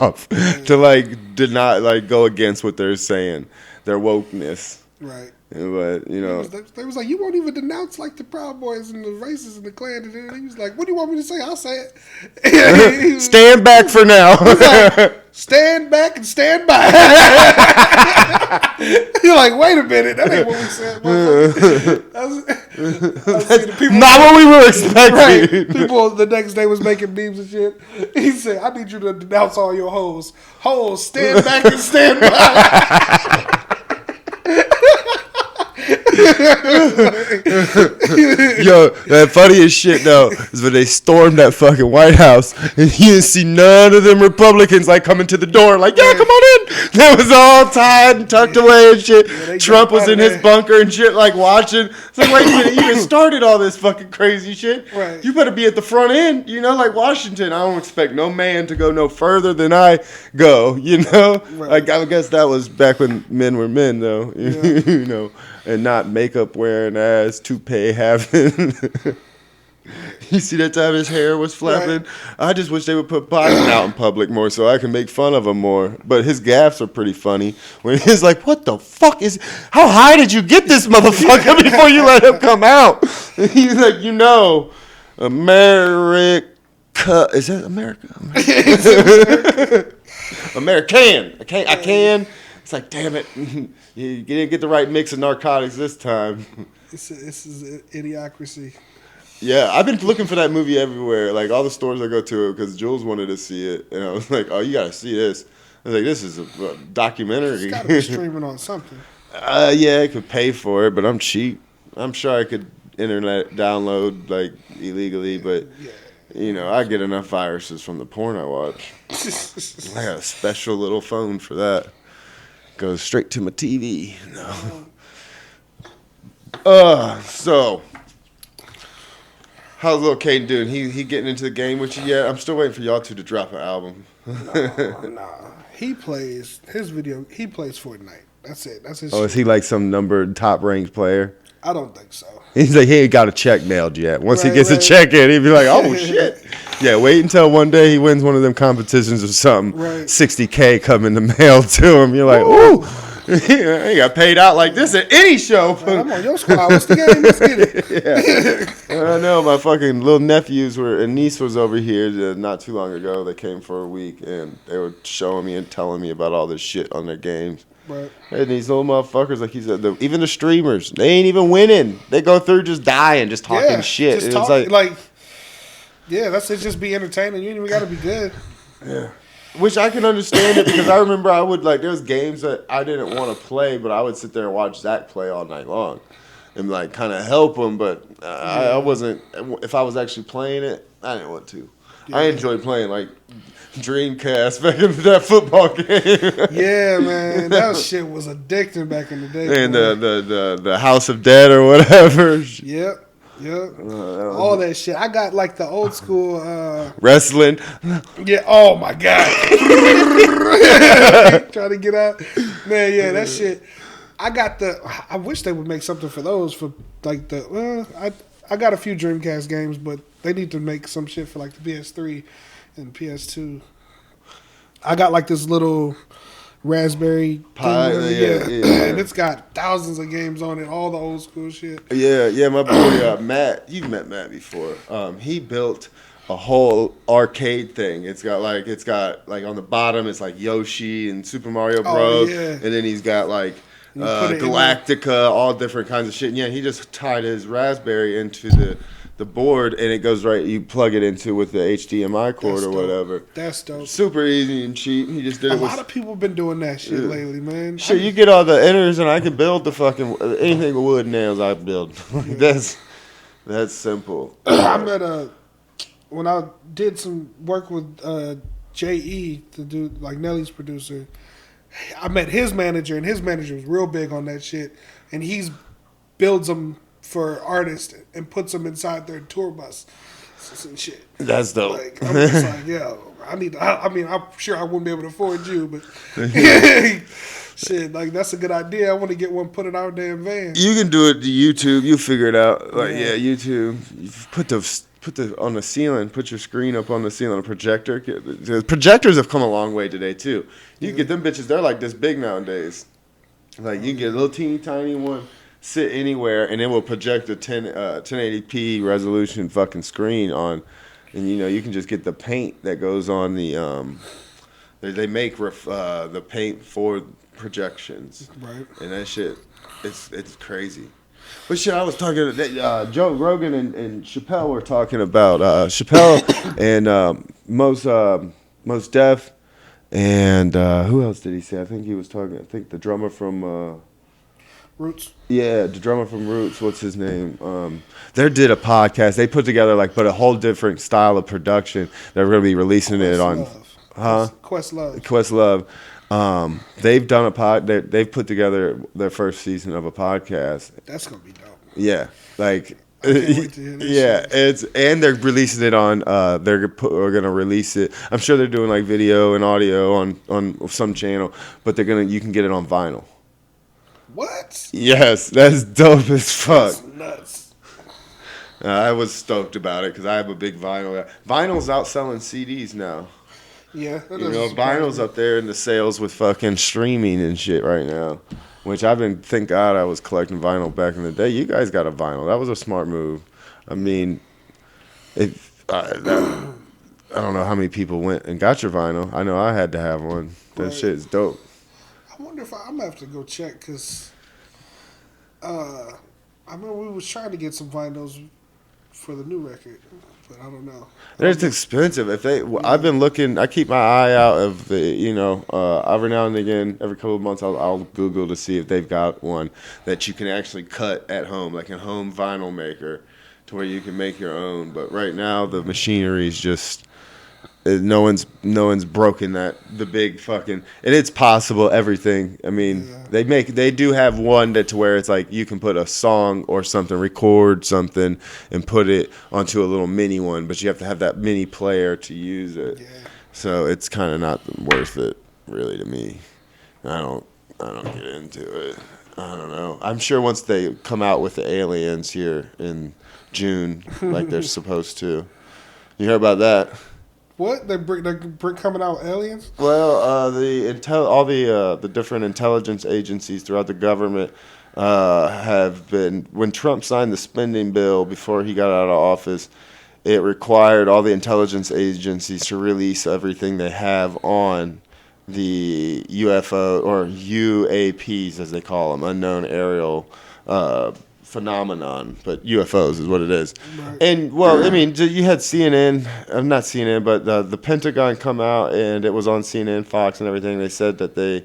off. To did not go against what they're saying, their wokeness. Right. But they was like, you won't even denounce the Proud Boys and the racists and the Klan. And he was like, what do you want me to say? I'll say it. Stand back for now. Stand back and stand by. You're like, wait a minute, that ain't what we said. Not what we were expecting. Right. People the next day was making memes and shit. He said, I need you to denounce all your hoes. Hoes, stand back and stand by. Yo, the funniest shit though is when they stormed that fucking White House and you didn't see none of them Republicans coming to the door yeah, come on in. That was all tied and tucked away and shit. Yeah, Trump was in his bunker and shit watching. It's like, wait a minute, you just started all this fucking crazy shit. Right. You better be at the front end, like Washington. I don't expect no man to go no further than I go, Right. I guess that was back when men were men though, yeah. And not makeup wearing ass, toupee having. You see that time his hair was flapping? Right. I just wish they would put Biden out in public more so I can make fun of him more. But his gaffes are pretty funny. When he's like, what the fuck is... How high did you get this motherfucker before you let him come out? And he's like, America... Is that America? American. I can... It's like, damn it, you didn't get the right mix of narcotics this time. This is idiocracy. Yeah, I've been looking for that movie everywhere, like all the stores I go to, because Jules wanted to see it, and I was like, oh, you gotta see this. I was like, this is a documentary. It's got to be streaming on something. Yeah, I could pay for it, but I'm cheap. I'm sure I could internet download like illegally, but I get enough viruses from the porn I watch. I got a special little phone for that. Goes straight to my TV. No. So how's little Caden doing? He getting into the game with you yet? I'm still waiting for y'all two to drop an album. Nah. He plays Fortnite. That's it. That's his shit. Is he like some numbered top ranked player? I don't think so. He's like, he ain't got a check mailed yet. Once he gets a check in, he'd be like, oh, shit. Yeah, wait until one day he wins one of them competitions or something. Right. $60K come in the mail to him. You're like, ooh, he got paid out like this at any show. I'm on your squad. What's the game? Let's get it. I know. My fucking little nephews and niece was over here not too long ago. They came for a week, and they were showing me and telling me about all this shit on their games. Right. And these little motherfuckers, like he said, even the streamers, they ain't even winning. They go through just dying, just talking shit. Just talking, that's it. Just be entertaining. You ain't even got to be good. Yeah. Which I can understand it, because I remember I would, there was games that I didn't want to play, but I would sit there and watch Zach play all night long and, kind of help him. But I wasn't, if I was actually playing it, I didn't want to. Yeah. I enjoyed playing, Dreamcast back in that football game. Yeah, man, that shit was addicting back in the day. And the House of Dead or whatever. Yep. All that shit. I got the old school wrestling. Yeah. Oh my god. Trying to get out, man. Yeah, that shit. I wish they would make something for those I got a few Dreamcast games, but they need to make some shit for the PS3 and PS2. I got this little Raspberry Pi, and it's got thousands of games on it, all the old school shit. Yeah. My boy Matt, you've met Matt before. He built a whole arcade thing. It's got on the bottom, it's Yoshi and Super Mario Bros. And then he's got Galactica, all different kinds of shit. And yeah, he just tied his Raspberry into the board, and it goes right. You plug it into with the HDMI cord or whatever. That's dope. Super easy and cheap. He just did it. A lot of people have been doing that shit lately, man. Shit, you get all the inners, and I can build the fucking anything with wood nails. I build. That's simple. I met when I did some work with JE to do Nelly's producer. I met his manager, and his manager was real big on that shit, and he's builds them for artists and puts them inside their tour bus and shit. That's dope. I'm just yo, I'm sure I wouldn't be able to afford you, but shit, that's a good idea. I want to get one put in our damn van. You can do it to YouTube. You figure it out. YouTube. You put the on the ceiling. Put your screen up on the ceiling. A projector. The projectors have come a long way today too. You get them bitches. They're this big nowadays. You can get a little teeny tiny one. Sit anywhere, and it will project a 1080p resolution fucking screen on, and you can just get the paint that goes on the they make the paint for projections, right? And that shit, it's crazy. But shit, I was talking to Joe Rogan and Chappelle were talking about Chappelle and Mos Def, and who else did he say? I think he was talking. I think the drummer from. Roots. Yeah, the drummer from Roots. What's his name? They did a podcast. They put together but a whole different style of production. They're going to be releasing it on, Questlove. They've done they've put together their first season of a podcast. That's gonna be dope. Yeah, I can't wait to hear this shit. and they're releasing it on. They're going to release it. I'm sure they're doing video and audio on some channel, but you can get it on vinyl. What? Yes, that's dope as fuck. That's nuts. I was stoked about it because I have a big vinyl. Vinyl's outselling CDs now. Yeah, vinyl's up there in the sales with fucking streaming and shit right now. Which thank God I was collecting vinyl back in the day. You guys got a vinyl. That was a smart move. I mean, I don't know how many people went and got your vinyl. I know I had to have one. That shit is dope. wonder if I'm gonna have to go check because I remember we was trying to get some vinyls for the new record, but I don't know. It's expensive. I've been looking. I keep my eye out of the, every now and again, every couple of months, I'll Google to see if they've got one that you can actually cut at home, like a home vinyl maker, to where you can make your own. But right now, the machinery is just no one's broken the big fucking, and it's possible everything. I mean, they do have one that to where it's like you can put a song or something, record something, and put it onto a little mini one, but you have to have that mini player to use it. Yeah. So it's kind of not worth it really to me. I don't get into it. I don't know. I'm sure once they come out with the aliens here in June, like they're supposed to. You heard about that? What they're coming out with aliens? Well, all the different intelligence agencies throughout the government have been. When Trump signed the spending bill before he got out of office, it required all the intelligence agencies to release everything they have on the UFO or UAPs, as they call them, unknown aerial phenomenon, but UFOs is what it is. Right. And well, I mean, you had CNN, not CNN, but the Pentagon come out, and it was on CNN, Fox, and everything. They said that they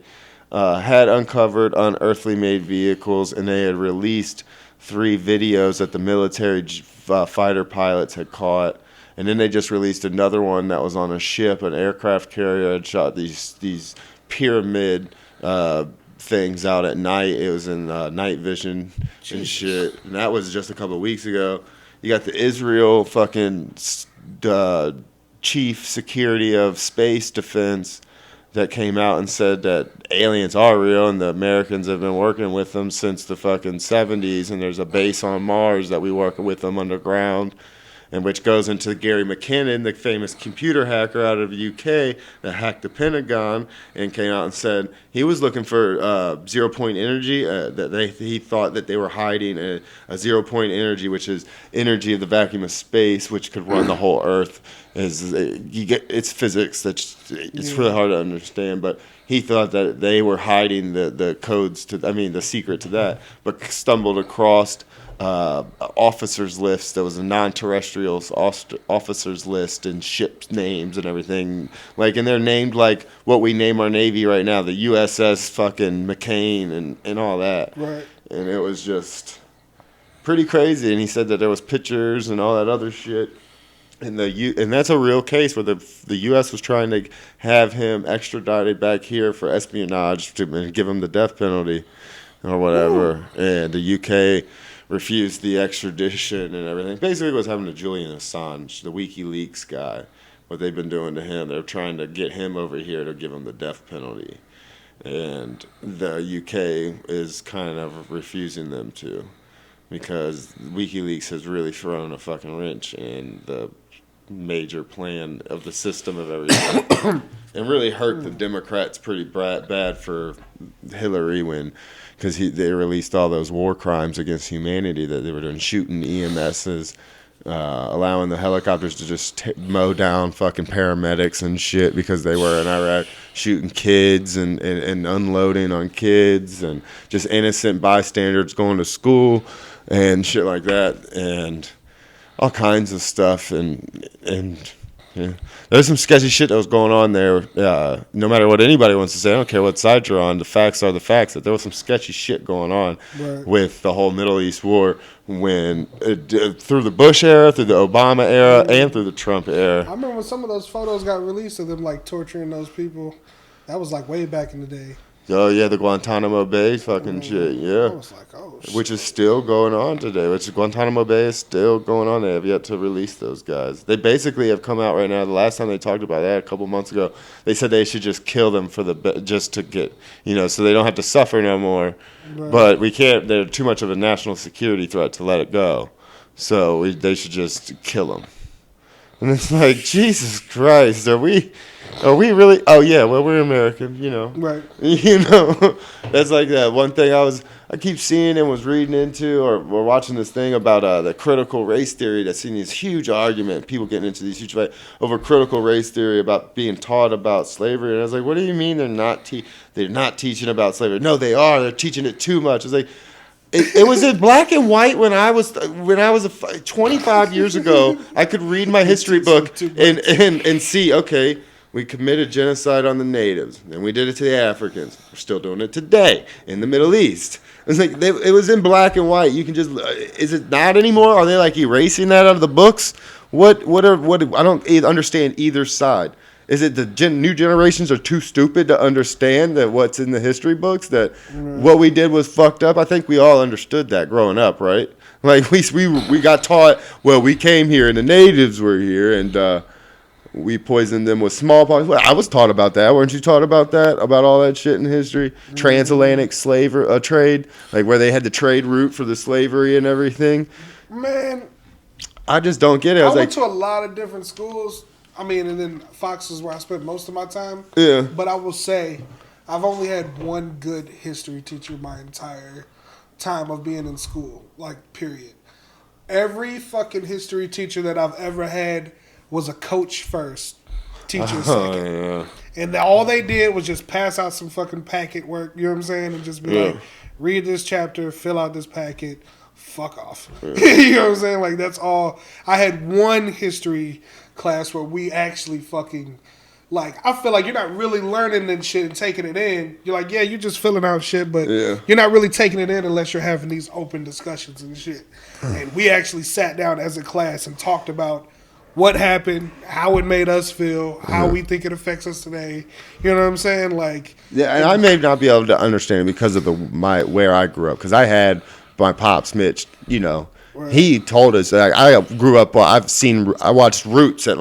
had uncovered unearthly made vehicles, and they had released 3 videos that the military fighter pilots had caught. And then they just released another one that was on a ship, an aircraft carrier had shot these pyramid things out at night. It was in night vision and shit. And that was just a couple of weeks ago. You got the Israel fucking chief security of space defense that came out and said that aliens are real and the Americans have been working with them since the fucking 70s, and there's a base on Mars that we work with them underground. And which goes into Gary McKinnon, the famous computer hacker out of the UK that hacked the Pentagon and came out and said he was looking for 0 point energy. He thought that they were hiding a 0 point energy, which is energy of the vacuum of space, which could run the whole Earth. It's physics. It's really hard to understand, but he thought that they were hiding the codes the secret to that, but stumbled across officers lists. There was a non-terrestrial officers list and ships names and everything, and they're named like what we name our Navy right now, the USS fucking McCain and all that. Right. And it was just pretty crazy. And he said that there was pictures and all that other shit. And that's a real case where the U.S. was trying to have him extradited back here for espionage to give him the death penalty or whatever. Ooh. And the U.K. refused the extradition and everything. Basically, what's happening to Julian Assange, the WikiLeaks guy, what they've been doing to him. They're trying to get him over here to give him the death penalty. And the UK is kind of refusing them to, because WikiLeaks has really thrown a fucking wrench in the major plan of the system of everything and really hurt the Democrats pretty bad for Hillary because they released all those war crimes against humanity that they were doing, shooting EMSs, allowing the helicopters to just mow down fucking paramedics and shit because they were in Iraq, shooting kids and unloading on kids and just innocent bystanders going to school and shit like that, and all kinds of stuff, and yeah. There's some sketchy shit that was going on there. No matter what anybody wants to say, I don't care what side you're on, the facts are the facts, that there was some sketchy shit going on with the whole Middle East war through the Bush era, through the Obama era, and through the Trump era. I remember when some of those photos got released of them torturing those people. That was way back in the day. Oh, yeah, the Guantanamo Bay fucking shit, yeah. I was like, oh, shit. Which is still going on today. Guantanamo Bay is still going on. They have yet to release those guys. They basically have come out right now. The last time they talked about that, a couple months ago, they said they should just kill them just to get, so they don't have to suffer no more. Right. But we can't, they're too much of a national security threat to let it go. So they should just kill them. And it's like, Jesus Christ, are we Are we really? Oh yeah, well we're American, Right. That's like that one thing I keep seeing and was reading into or watching this thing about the critical race theory that's seen this huge argument, people getting into these huge fight over critical race theory about being taught about slavery, and I was like, what do you mean they're not teaching about slavery? No, they are. They're teaching it too much. It's like. It was in black and white when I was 25 years ago. I could read my history book and see, okay, we committed genocide on the natives, and we did it to the Africans. We're still doing it today in the Middle East. It's like it was in black and white. You can just is it not anymore? Are they like erasing that out of the books? What I don't understand either side. Is it the new generations are too stupid to understand that what's in the history books, that what we did was fucked up? I think we all understood that growing up, right? Like we got taught, well, we came here and the natives were here and we poisoned them with smallpox. Well, I was taught about that. Weren't you taught about that? About all that shit in history? Transatlantic trade, like where they had the trade route for the slavery and everything. Man, I just don't get it. I went to a lot of different schools. I mean, and then Fox is where I spent most of my time. Yeah. But I will say, I've only had one good history teacher my entire time of being in school. Like, period. Every fucking history teacher that I've ever had was a coach first, teacher second. Yeah. And all they did was just pass out some fucking packet work, you know what I'm saying? And just be like, read this chapter, fill out this packet, fuck off. You know what I'm saying? Like, that's all. I had one history class where we actually fucking, like, I feel like you're not really learning and shit and taking it in. You're like, yeah, you're just filling out shit, but you're not really taking it in unless you're having these open discussions and shit. And we actually sat down as a class and talked about what happened, how it made us feel, how we think it affects us today. You know what I'm saying? Like, yeah, and I may not be able to understand it because of where I grew up, because I had my pops, Mitch, Right. He told us that I grew up. I watched Roots at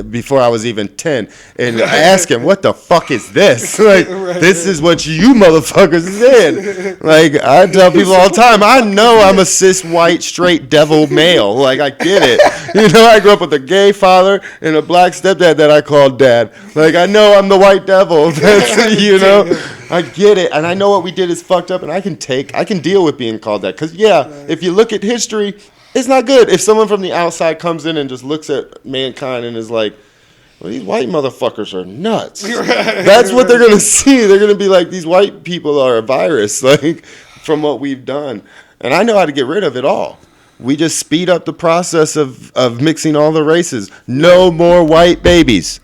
before I was even 10, and I asked him, "What the fuck is this? Like, this is what you motherfuckers did." Like, I tell people all the time, I know I'm a cis white straight devil male. Like, I get it. I grew up with a gay father and a black stepdad that I called dad. Like, I know I'm the white devil. That's, I get it, and I know what we did is fucked up, and I can deal with being called that. Because, if you look at history, it's not good. If someone from the outside comes in and just looks at mankind and is like, well, these white motherfuckers are nuts. That's what they're going to see. They're going to be like, these white people are a virus, like, from what we've done. And I know how to get rid of it all. We just speed up the process of mixing all the races. No more white babies.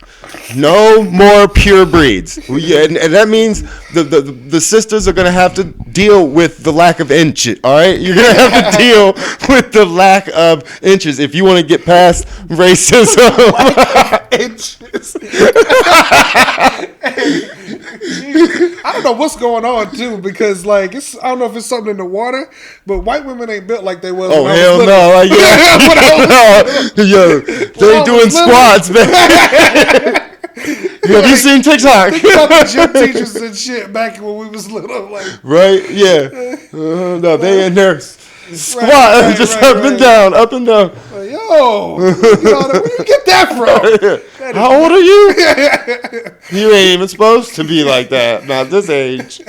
No more pure breeds. And that means the sisters are going to have to deal with the lack of inches, all right? You're going to have to deal with the lack of inches if you want to get past racism. Inches. I don't know what's going on, too, because, I don't know if it's something in the water, but white women ain't built like they was when I was no. They ain't doing squats, man. Have you seen TikTok? Think about the gym teachers and shit back when we was little. Right? Yeah. No, they in there squat, up and down, up and down. Yo, where you get that from? How old are you? You ain't even supposed to be like that. Not this age.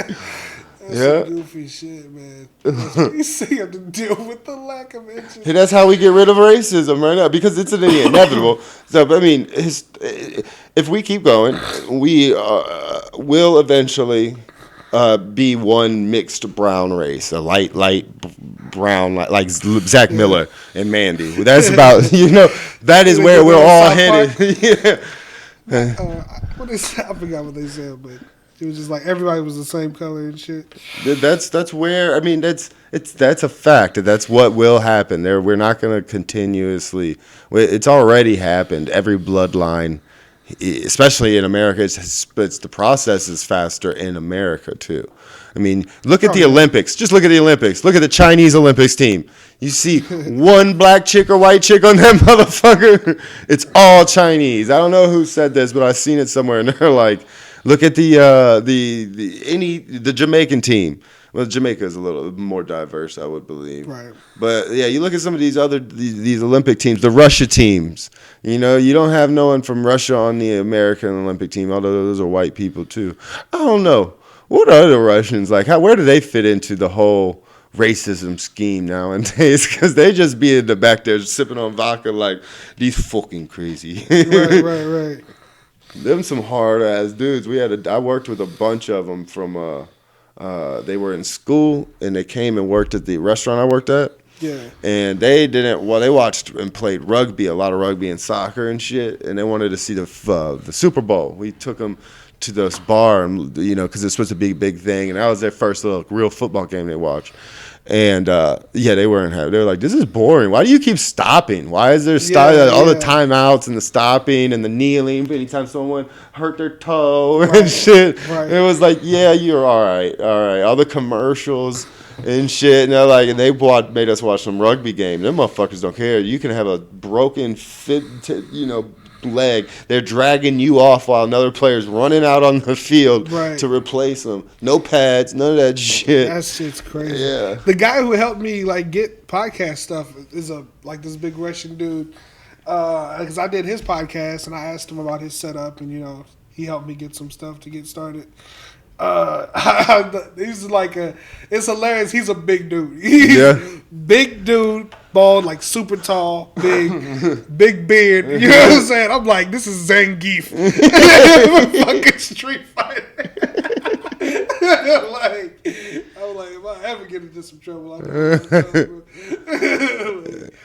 That's some goofy shit, man. You see, have to deal with the lack of inches. Hey, that's how we get rid of racism right now, because it's inevitable. So, I mean, if we keep going, we will eventually be one mixed brown race, a light brown, like Zach Miller and Mandy. That's about, that is where we're all headed. I forgot what they said, but it was just like everybody was the same color and shit. That's where, I mean, that's a fact. That's what will happen. We're not going to continuously. It's already happened. Every bloodline, especially in America, the process is faster in America too. I mean, look at the Olympics. Just look at the Olympics. Look at the Chinese Olympics team. You see one black chick or white chick on that motherfucker. It's all Chinese. I don't know who said this, but I've seen it somewhere, and they're like, look at the Jamaican team. Well, Jamaica is a little more diverse, I would believe. Right. But yeah, you look at some of these these Olympic teams, the Russia teams. You know, you don't have no one from Russia on the American Olympic team, although those are white people too. I don't know. What are the Russians like? Where do they fit into the whole racism scheme nowadays? Because they just be in the back there sipping on vodka like these fucking crazy. Right. Them some hard ass dudes. I worked with a bunch of them from. They were in school and they came and worked at the restaurant I worked at. Yeah. And they watched and played rugby, a lot of rugby and soccer and shit. And they wanted to see the Super Bowl. We took them to this bar, and because it's supposed to be a big thing. And that was their first little real football game they watched. And they weren't happy. They were like, "This is boring. Why do you keep stopping? Why is there all the timeouts and the stopping and the kneeling anytime someone hurt their toe and shit?" Right. It was like, "Yeah, you're all right. All the commercials and shit." And they're like, and they made us watch some rugby game. Them motherfuckers don't care. You can have a broken leg. They're dragging you off while another player's running out on the field to replace them. No pads, none of that shit. That shit's crazy. Yeah. The guy who helped me get podcast stuff is this big Russian dude. Because I did his podcast and I asked him about his setup, and he helped me get some stuff to get started. He's it's hilarious. He's a big dude. Big dude, bald, super tall, big beard. You know what I'm saying? I'm like, this is Zangief. Fucking Street Fighter. I'm like, if I ever get into some trouble, I'll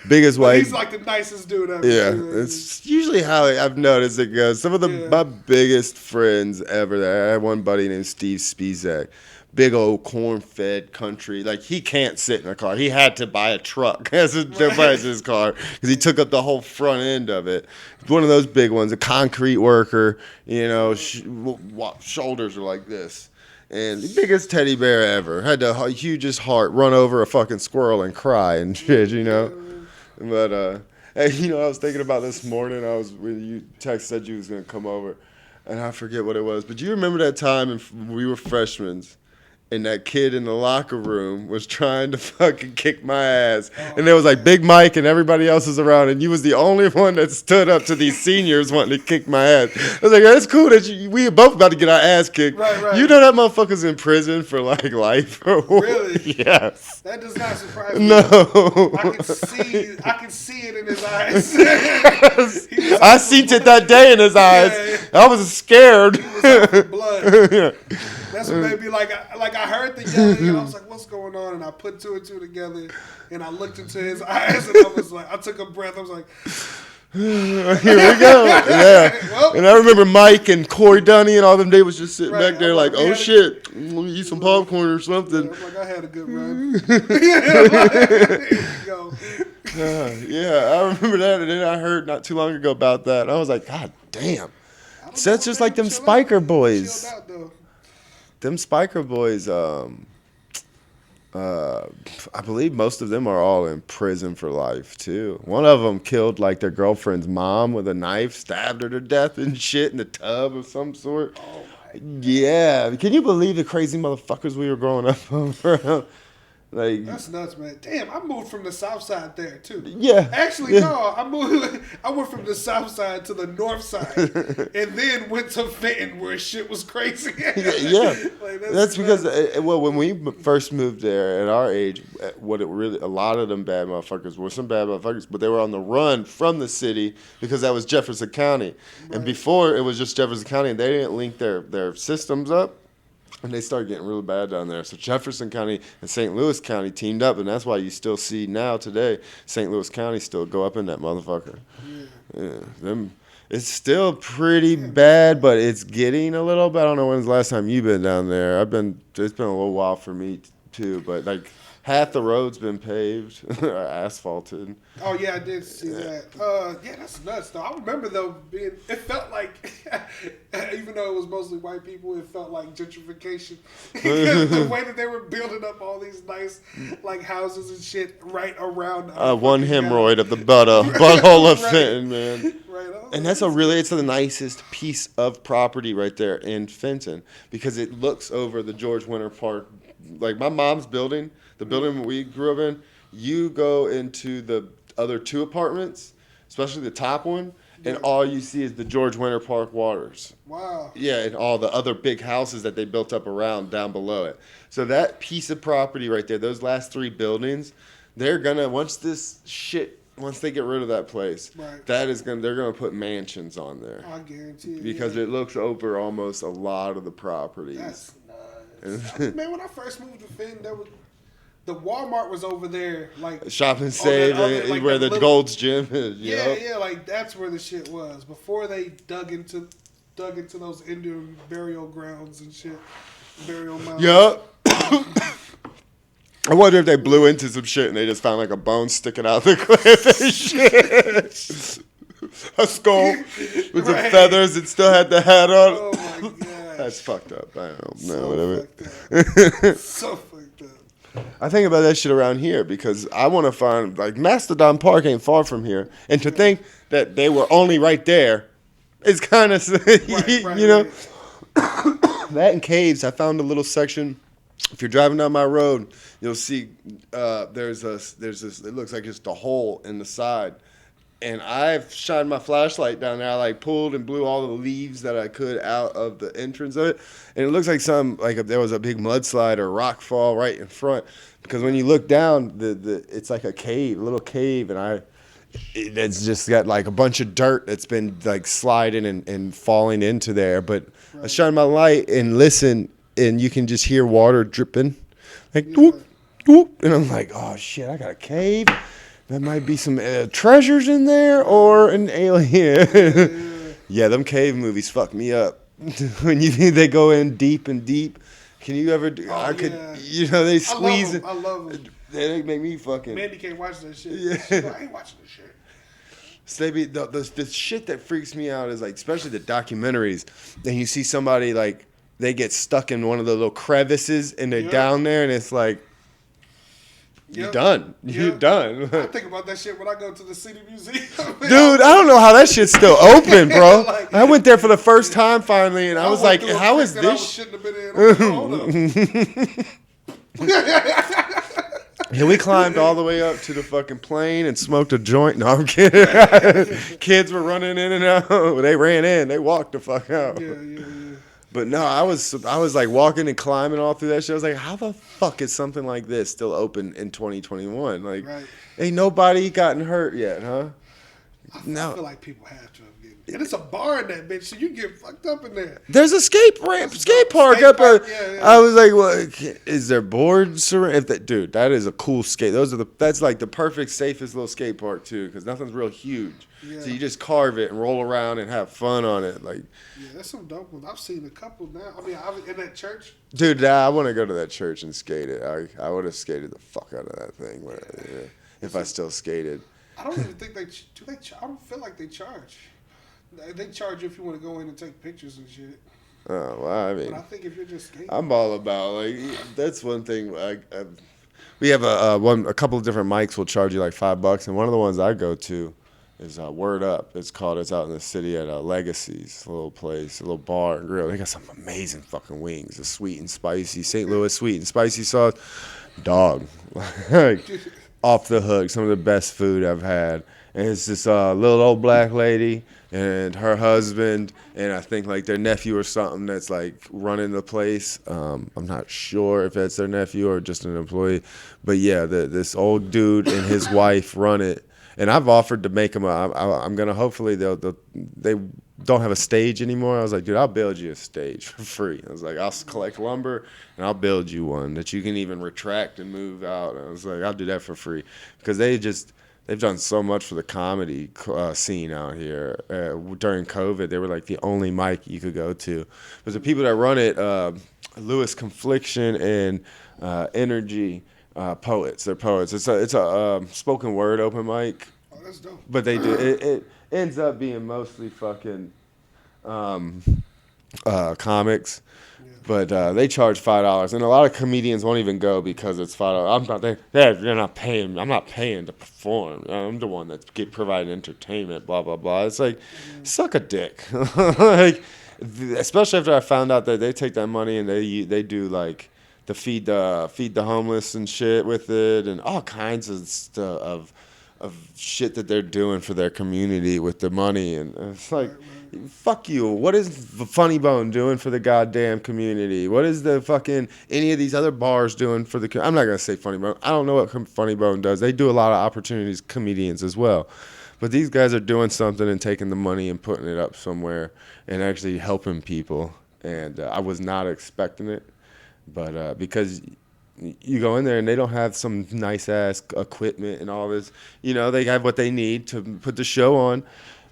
biggest white. He's like the nicest dude ever. Yeah, it's usually how I've noticed it goes. Some of my biggest friends ever. I had one buddy named Steve Spizak. Big old corn-fed country. Like, he can't sit in a car. He had to buy a truck as a device his car because he took up the whole front end of it. One of those big ones, a concrete worker. Shoulders are like this. And the biggest teddy bear ever. Had the hugest heart, run over a fucking squirrel and cry and shit, But, hey, I was thinking about this morning. When you said you was going to come over, and I forget what it was. But do you remember that time we were freshmen? And that kid in the locker room was trying to fucking kick my ass. And there was Big Mike and everybody else was around. And you was the only one that stood up to these seniors wanting to kick my ass. I was like, that's cool that we were both about to get our ass kicked. Right. You know that motherfucker's in prison for life. Really? Yes. That does not surprise me. No. I can see it in his eyes. I seen it that day in his eyes. Yeah. I was scared. He was out for blood. Yeah. That's what made me I heard the yelling and I was like, what's going on? And I put two and two together and I looked into his eyes and I was like, I took a breath. I was like, here we go. Yeah. Well, and I remember Mike and Corey Dunny and all them, they was just sitting back there oh shit, let me eat some popcorn or something. Yeah, I'm like, I had a good run. Here you go. I remember that. And then I heard not too long ago about that. And I was like, God damn. So that's just like them Spiker boys. Chilled out, though. Them Spiker boys, I believe most of them are all in prison for life, too. One of them killed, their girlfriend's mom with a knife, stabbed her to death and shit in a tub of some sort. Oh, my God. Yeah. Can you believe the crazy motherfuckers we were growing up around? That's nuts, man. Damn, I moved from the south side there too. Yeah. Actually, no, I went from the south side to the north side, and then went to Fenton where shit was crazy. Yeah. That's because when we first moved there at our age, a lot of them bad motherfuckers were some bad motherfuckers, but they were on the run from the city because that was Jefferson County, and before it was just Jefferson County, and they didn't link their systems up. And they started getting real bad down there. So Jefferson County and St. Louis County teamed up, and that's why you still see now today St. Louis County still go up in that motherfucker. It's still pretty bad, but it's getting a little bit. I don't know when's the last time you've been down there. It's been a little while for me too, but half the road's been paved or asphalted. Oh yeah, I did see that. Yeah, that's nuts though. I remember though it felt like, even though it was mostly white people, it felt like gentrification. The way that they were building up all these nice houses and shit right around. One hemorrhoid of the butthole of Fenton, man. Right. And it's the nicest piece of property right there in Fenton because it looks over the George Winter Park like my mom's building, the building we grew up in. You go into the other 2 apartments, especially the top one, and all you see is the George Winter Park waters. Wow. Yeah, and all the other big houses that they built up around down below it. So that piece of property right there, those last 3 buildings, they're gonna once they get rid of that place, Right. they're gonna put mansions on there. I guarantee it. Because it looks over almost a lot of the properties. That's nuts. Man, when I first moved to Fenton, the Walmart was over there, like Shop and Save, like where the Gold's Gym is. Yeah, like that's where the shit was before they dug into those Indian burial grounds and shit, burial mounds. Yup. I wonder if they blew into some shit and they just found like a bone sticking out the cliff and shit. A skull with some feathers and still had the hat on. Oh my god. That's fucked up. I don't know. So Whatever. fucked up. So fucked up. I think about that shit around here because I want to find, like, Mastodon Park ain't far from here. And to think that they were only right there is kind of, you know. That and caves. I found a little section. If you're driving down my road, you'll see there's this, it looks like just a hole in the side. And I've shined my flashlight down there. I like pulled and blew all the leaves that I could out of the entrance of it, and it looks like there was a big mudslide or rock fall right in front. Because when you look down, it's like a little cave, and it's just got like a bunch of dirt that's been like sliding and falling into there. But I shine my light and listen, and you can just hear water dripping, like whoop, whoop, and I'm like, oh shit, I got a cave. There might be some treasures in there or an alien. Yeah, them cave movies fuck me up. When they go in deep and deep. Can you ever do? They squeeze it. I love them. They make me fucking. Mandy can't watch that shit. Yeah. I ain't watching this shit. So the shit that freaks me out is like, especially the documentaries. And you see somebody like they get stuck in one of the little crevices and they're down there, and it's like. You're done. You're done. I think about that shit when I go to the City Museum. Dude, I don't know how that shit's still open, bro. I went there for the first time finally, and I was like, how is this? And we climbed all the way up to the fucking plane and smoked a joint. No, I'm kidding. Kids were running in and out. They ran in. They walked the fuck out. Yeah. But no, I was like walking and climbing all through that shit. I was like, how the fuck is something like this still open in 2021? Like, ain't nobody gotten hurt yet, huh? I feel like people have to have getting. And it's a bar in that bitch, so you get fucked up in there. There's a skate park up there. I was like, well, is there boards around? Dude, that is a cool skate. That's like the perfect, safest little skate park too, because nothing's real huge. Yeah. So you just carve it and roll around and have fun on it. Like, yeah, that's some dope ones. I've seen a couple now. I mean, I was in that church. Dude, I want to go to that church and skate it. I would have skated the fuck out of that thing if I still skated. I don't even think they I don't feel like they charge. They charge you if you want to go in and take pictures and shit. Oh, well, I mean, but I think if you're just skating, I'm all about like that's one thing. We have a couple of different mics will charge you like $5, and one of the ones I go to is Word Up. It's out in the city at Legacy's, a little place, a little bar and grill. They got some amazing fucking wings. The sweet and spicy St. Louis sweet and spicy sauce, dog, like, off the hook. Some of the best food I've had. And it's this little old black lady and her husband and I think like their nephew or something that's like running the place. I'm not sure if that's their nephew or just an employee, but yeah, this old dude and his wife run it. And I've offered to make them. I'm gonna hopefully they don't have a stage anymore. I was like, dude, I'll build you a stage for free. I was like, I'll collect lumber and I'll build you one that you can even retract and move out. And I was like, I'll do that for free because they've done so much for the comedy scene out here. During COVID, they were like the only mic you could go to. But the people that run it, Lewis Confliction and Energy. Poets. They're poets. It's a spoken word open mic. Oh, that's dope. But they do it ends up being mostly fucking comics. Yeah. But they charge $5, and a lot of comedians won't even go because it's $5. They're not paying. I'm not paying to perform. I'm the one that's providing entertainment. Blah blah blah. It's like suck a dick. Like, especially after I found out that they take that money and they do like. to feed the homeless and shit with it, and all kinds of stuff of shit that they're doing for their community with the money. And it's like, fuck you. What is Funny Bone doing for the goddamn community? What is the fucking any of these other bars doing for the? I'm not gonna say Funny Bone. I don't know what Funny Bone does. They do a lot of opportunities, comedians as well. But these guys are doing something and taking the money and putting it up somewhere and actually helping people. And I was not expecting it, but because you go in there and they don't have some nice ass equipment and all this, they have what they need to put the show on.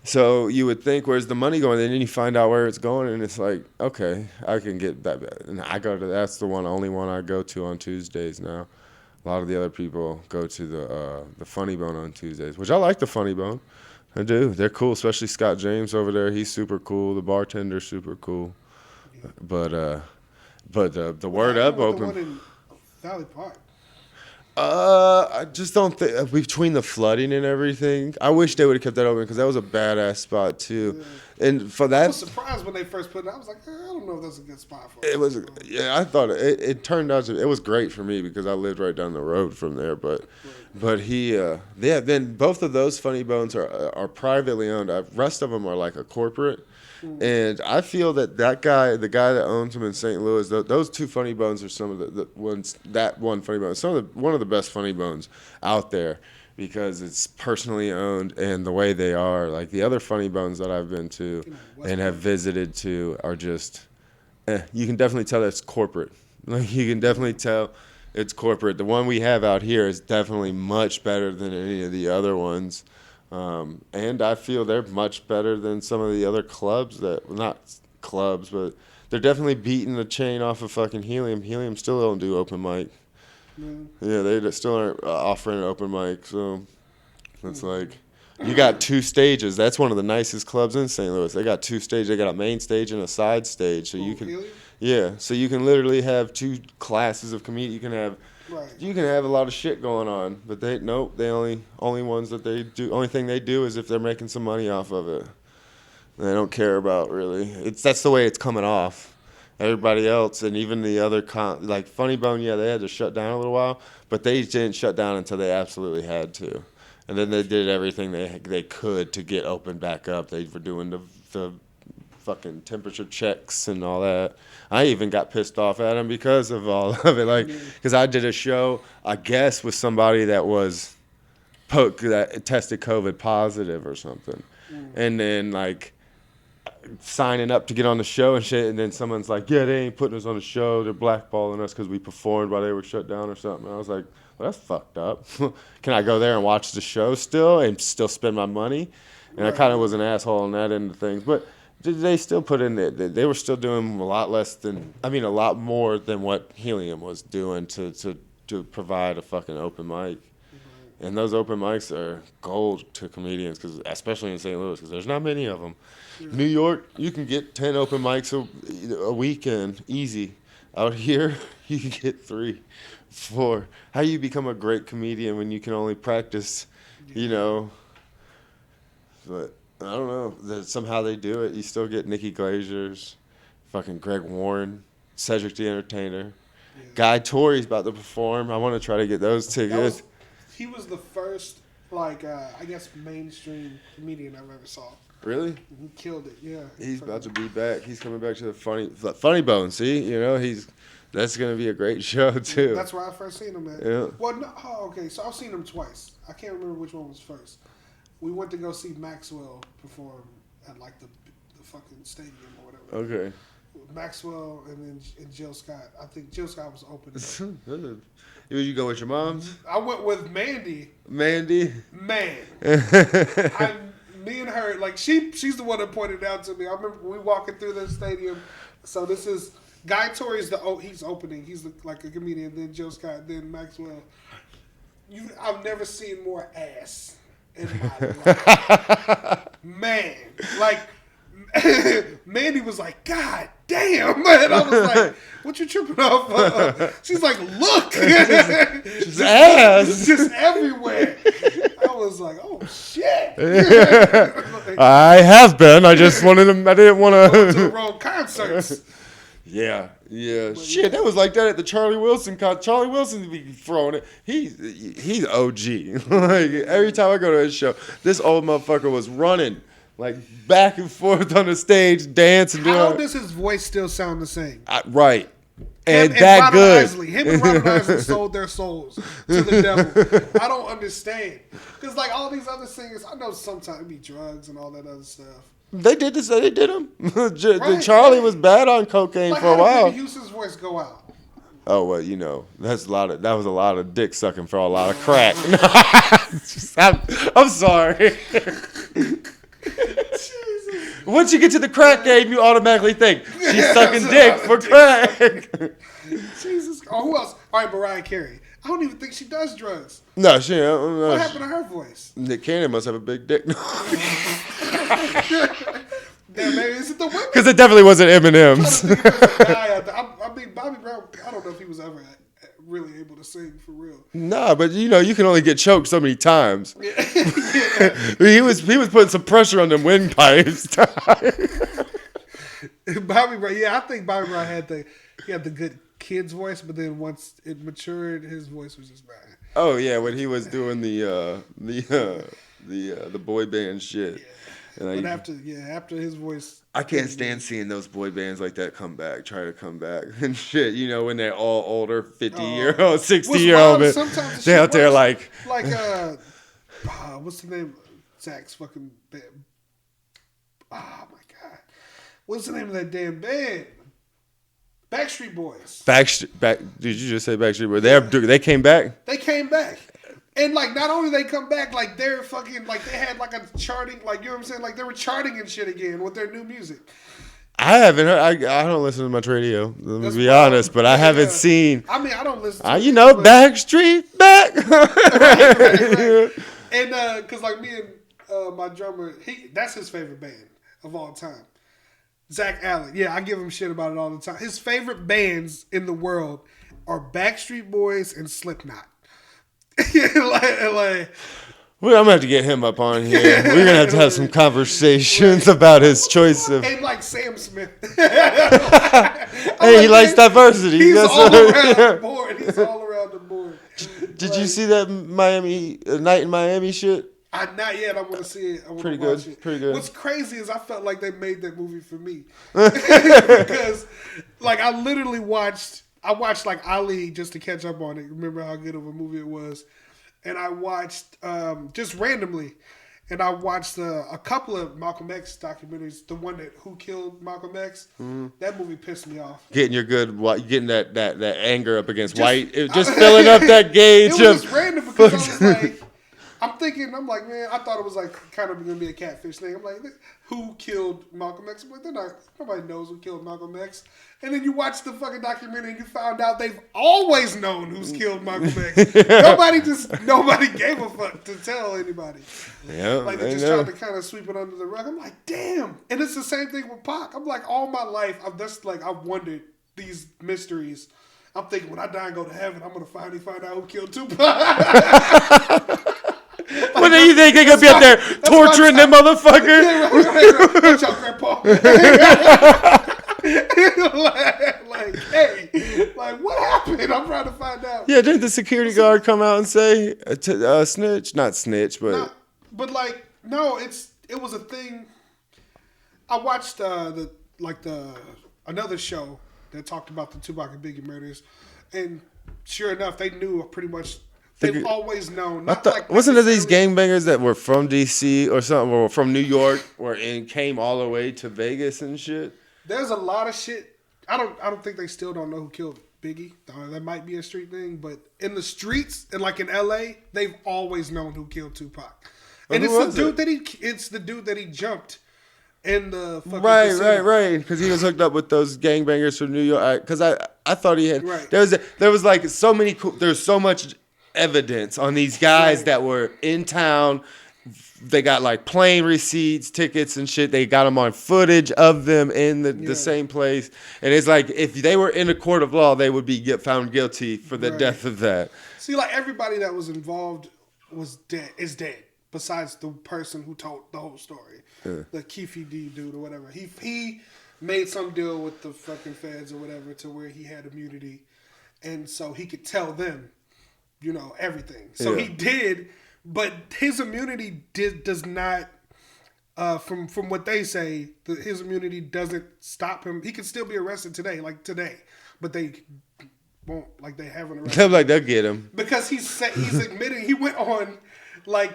So you would think, where's the money going? And then you find out where it's going, and it's like, okay, I can get that. And that's the only one I go to on Tuesdays now. A lot of the other people go to the Funny Bone on Tuesdays, which I like the Funny Bone. I do. They're cool, especially Scott James over there. He's super cool. The bartender's super cool. Yeah. But the Word Up open. The one in Valley Park. I just don't think between the flooding and everything. I wish they would have kept that open because that was a badass spot too. Yeah. And for that, I was surprised when they first put it. I was like, I don't know if that's a good spot for it. It was, yeah. I thought it turned out it was great for me because I lived right down the road from there. But then both of those Funny Bones are privately owned. The rest of them are like a corporate. And I feel that guy, the guy that owns them in St. Louis, those two Funny Bones are some of the ones. That one Funny Bone, one of the best Funny Bones out there because it's personally owned and the way they are. Like the other Funny Bones that I've been to and have visited to are just. You can definitely tell it's corporate. Like you can definitely tell it's corporate. The one we have out here is definitely much better than any of the other ones. And I feel they're much better than some of the other clubs not clubs, but they're definitely beating the chain off of fucking Helium. Helium still don't do open mic. Yeah, they still aren't offering an open mic. So it's like you got two stages. That's one of the nicest clubs in St. Louis. They got two stages. They got a main stage and a side stage. So you can, Helium? Yeah. So you can literally have two classes of comedy. You can have. Right. You can have a lot of shit going on, but they only ones that they do. Only thing they do is if they're making some money off of it. They don't care about really. That's the way it's coming off. Everybody else and even the other like Funny Bone, yeah, they had to shut down a little while, but they didn't shut down until they absolutely had to, and then they did everything they could to get open back up. They were doing the fucking temperature checks and all that. I even got pissed off at him because of all of it, like because I did a show, I guess, with somebody that that tested COVID positive or something, and then like signing up to get on the show and shit, and then someone's like, yeah, they ain't putting us on the show, they're blackballing us because we performed while they were shut down or something. And I was like, well, that's fucked up. Can I go there and watch the show still and still spend my money? And I kind of was an asshole on that end of things, but they still put in it. They were still doing a lot more than what Helium was doing to provide a fucking open mic. And those open mics are gold to comedians, especially in St. Louis, because there's not many of them. Yeah. New York, you can get 10 open mics a weekend, easy. Out here, you can get 3, 4. How do you become a great comedian when you can only practice, But I don't know. Somehow they do it. You still get Nikki Glazer's, fucking Greg Warren, Cedric the Entertainer. Yeah. Guy Torrey's about to perform. I want to try to get those tickets. He was the first, I guess, mainstream comedian I've ever saw. Really? He killed it, yeah. He's about to be back. He's coming back to the Funny Bone, see? That's going to be a great show, too. That's where I first seen him at. Yeah. Well, no, okay, so I've seen him twice. I can't remember which one was first. We went to go see Maxwell perform at, the fucking stadium or whatever. Okay. Maxwell and Jill Scott. I think Jill Scott was opening. You go with your moms? I went with Mandy. Mandy? Man. Me and her, she's the one that pointed it out to me. I remember we walking through the stadium. So this is, Guy Torrey's he's opening. He's like a comedian. Then Jill Scott, then Maxwell. I've never seen more ass in my life. Man. Mandy was like, God damn, man. I was like, what you tripping off of? She's like, look. Just ass. Just everywhere. I was like, oh, shit. I have been. I just wanted to, I didn't want to the wrong concerts. Yeah. Yeah, But shit, that was like that at the Charlie Wilson concert. Charlie Wilson be throwing it. He's OG. Like every time I go to his show, this old motherfucker was running like back and forth on the stage, dancing. How does his voice still sound the same? Right. And Him that Ronald good. Isley. Him and Ronald Isley sold their souls to the devil. I don't understand. Because, like, all these other singers, I know sometimes it be drugs and all that other stuff. They did this. They did him. Right, Charlie right. was bad on cocaine Like, for a how while. did Whitney Houston's voice go out? Oh well, that was a lot of dick sucking for a lot of crack. I'm sorry. Once you get to the crack game, you automatically think she's sucking dick for crack. Jesus. Oh, who else? All right, Mariah Carey. I don't even think she does drugs. No, she. What happened to her voice? Nick Cannon must have a big dick. Damn, maybe is it the women? Because it definitely wasn't Eminem's. I mean, Bobby Brown. I don't know if he was ever really able to sing for real. Nah, but you can only get choked so many times. Yeah. He was putting some pressure on them windpipes. Bobby Brown. Yeah, I think Bobby Brown had the good kid's voice, but then once it matured, his voice was just bad. Oh yeah, when he was doing the boy band shit. Yeah. And But after his voice, I can't stand seeing those boy bands like that try to come back and shit. When they're all older, 50-year-old, 60-year-old, they out there like what's the name? Zach's fucking band. Oh my god, what's the name of that damn band? Backstreet Boys. Did you just say Backstreet Boys? They came back. They came back. And, like, not only they come back, like, they're fucking, like, they had, like, a charting, like, you know what I'm saying? Like, they were charting and shit again with their new music. I haven't heard, I don't listen to much radio, let me be honest, but I haven't seen. I mean, I don't listen to Backstreet back. right. And, because, like, me and my drummer, that's his favorite band of all time. Zach Allen. Yeah, I give him shit about it all the time. His favorite bands in the world are Backstreet Boys and Slipknot. like, I'm gonna have to get him up on here. We're gonna have to have some conversations about his choice of. And like Sam Smith. He likes diversity. He's all around the board. He's all around the board. Did you see that Night in Miami shit? Not yet. I want to see it. I want Pretty to watch good. it. Pretty good. What's crazy is I felt like they made that movie for me because, like, I literally watched like Ali just to catch up on it. Remember how good of a movie it was, and I watched just randomly, and I watched a couple of Malcolm X documentaries. The one that Who Killed Malcolm X. Mm-hmm. That movie pissed me off. Getting that anger up against white, just filling up that gauge. It was just random because I was like. I'm like, man, I thought it was like kind of going to be a catfish thing. I'm like, who killed Malcolm X? I'm like, nobody knows who killed Malcolm X. And then you watch the fucking documentary and you found out they've always known who's killed Malcolm X. Nobody gave a fuck to tell anybody. Yeah, like they just tried to kind of sweep it under the rug. I'm like, damn. And it's the same thing with Pac. I'm like, all my life, I've wondered these mysteries. I'm thinking when I die and go to heaven, I'm going to finally find out who killed Tupac. What do you think they're gonna be up there torturing them motherfucker? Yeah, right. Watch out, Grandpa. Hey, what happened? I'm trying to find out. Yeah, didn't the security guard come out and say snitch? Not snitch, but no. It was a thing. I watched another show that talked about the Tupac and Biggie murders, and sure enough, they knew pretty much. They've always known. Wasn't there these gangbangers that were from D.C. or something, or from New York, and came all the way to Vegas and shit? There's a lot of shit. I don't think they still don't know who killed Biggie. That might be a street thing, but in the streets and like in L.A., they've always known who killed Tupac. And it's the dude that he jumped in the fucking casino. Right. Because he was hooked up with those gangbangers from New York. Because I thought he had. Right. There was like so many. There's so much evidence on these guys that were in town. They got like plane receipts, tickets and shit. They got them on footage of them in the same place. And it's like if they were in a court of law, they would be found guilty for the death of that. See, like everybody that was involved is dead. Besides the person who told the whole story, the Keefe D dude or whatever. He made some deal with the fucking feds or whatever to where he had immunity, and so he could tell them, everything. So he did, but his immunity does not. From what they say, his immunity doesn't stop him. He can still be arrested today, but they won't, they haven't arrested I'm like, they'll get him. because he's admitting, he went on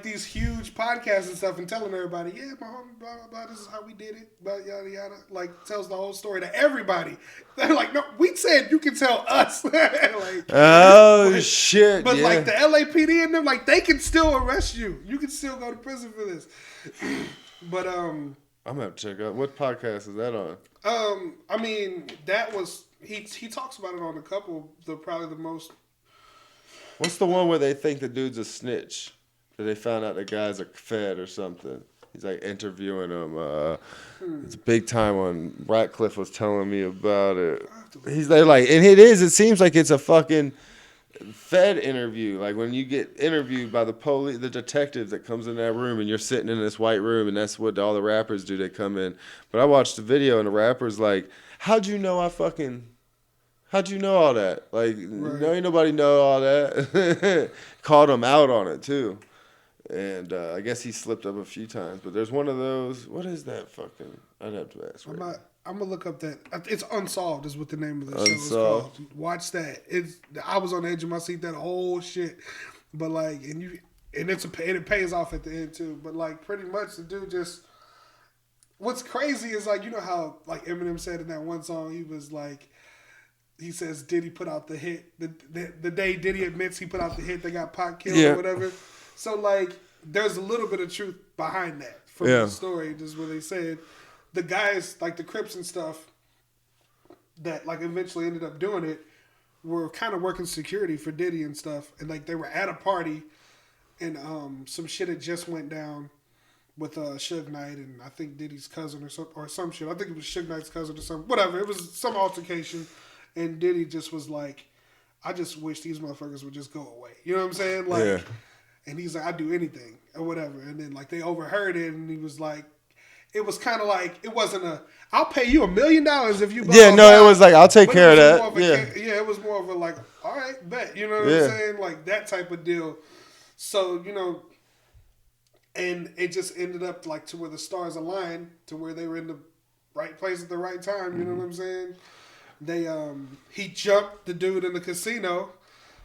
these huge podcasts and stuff and telling everybody, yeah, my homie, blah blah blah, this is how we did it, blah yada yada, tells the whole story to everybody. They're like, no, we said you can tell us. Shit. But the LAPD and them, they can still arrest you. You can still go to prison for this. But I'm gonna have to check out what podcast is that on. I mean, that was he talks about it on a couple. Probably the most. What's the one where they think the dude's a snitch? That they found out the guy's a fed or something. He's interviewing him. It's a big time one. Ratcliffe was telling me about it. He's and it is. It seems like it's a fucking Fed interview. When you get interviewed by the police, the detective that comes in that room, and you're sitting in this white room, and that's what all the rappers do. They come in. But I watched the video, and the rapper's like, how'd you know all that? Right. No, ain't nobody know all that. Called him out on it, too. And I guess he slipped up a few times. But there's one of those. What is that fucking? I'd have to ask. I'm gonna look up that. It's Unsolved is what the name of the show is Unsolved. called. Watch that. I was on the edge of my seat that whole shit, but it pays off at the end too. But pretty much the dude just. What's crazy is how Eminem said in that one song, he was he says Diddy put out the hit the day Diddy admits he put out the hit, they got Pac killed or whatever. So there's a little bit of truth behind that from the story, just what they said. The guys, the Crips and stuff, that eventually ended up doing it, were kind of working security for Diddy and stuff, and they were at a party, and some shit had just went down with Suge Knight and I think Diddy's cousin or some shit. I think it was Suge Knight's cousin or something. Whatever, it was some altercation, and Diddy just was like, I just wish these motherfuckers would just go away. You know what I'm saying? And he's like, I'd do anything or whatever. And then they overheard it, and he was like. It was kind of it wasn't I'll pay you $1 million if you. Yeah, no, it was I'll take care of that. It was more of a all right, bet. You know what I'm saying? That type of deal. So and it just ended up to where the stars aligned, to where they were in the right place at the right time. You know what I'm saying? They he jumped the dude in the casino.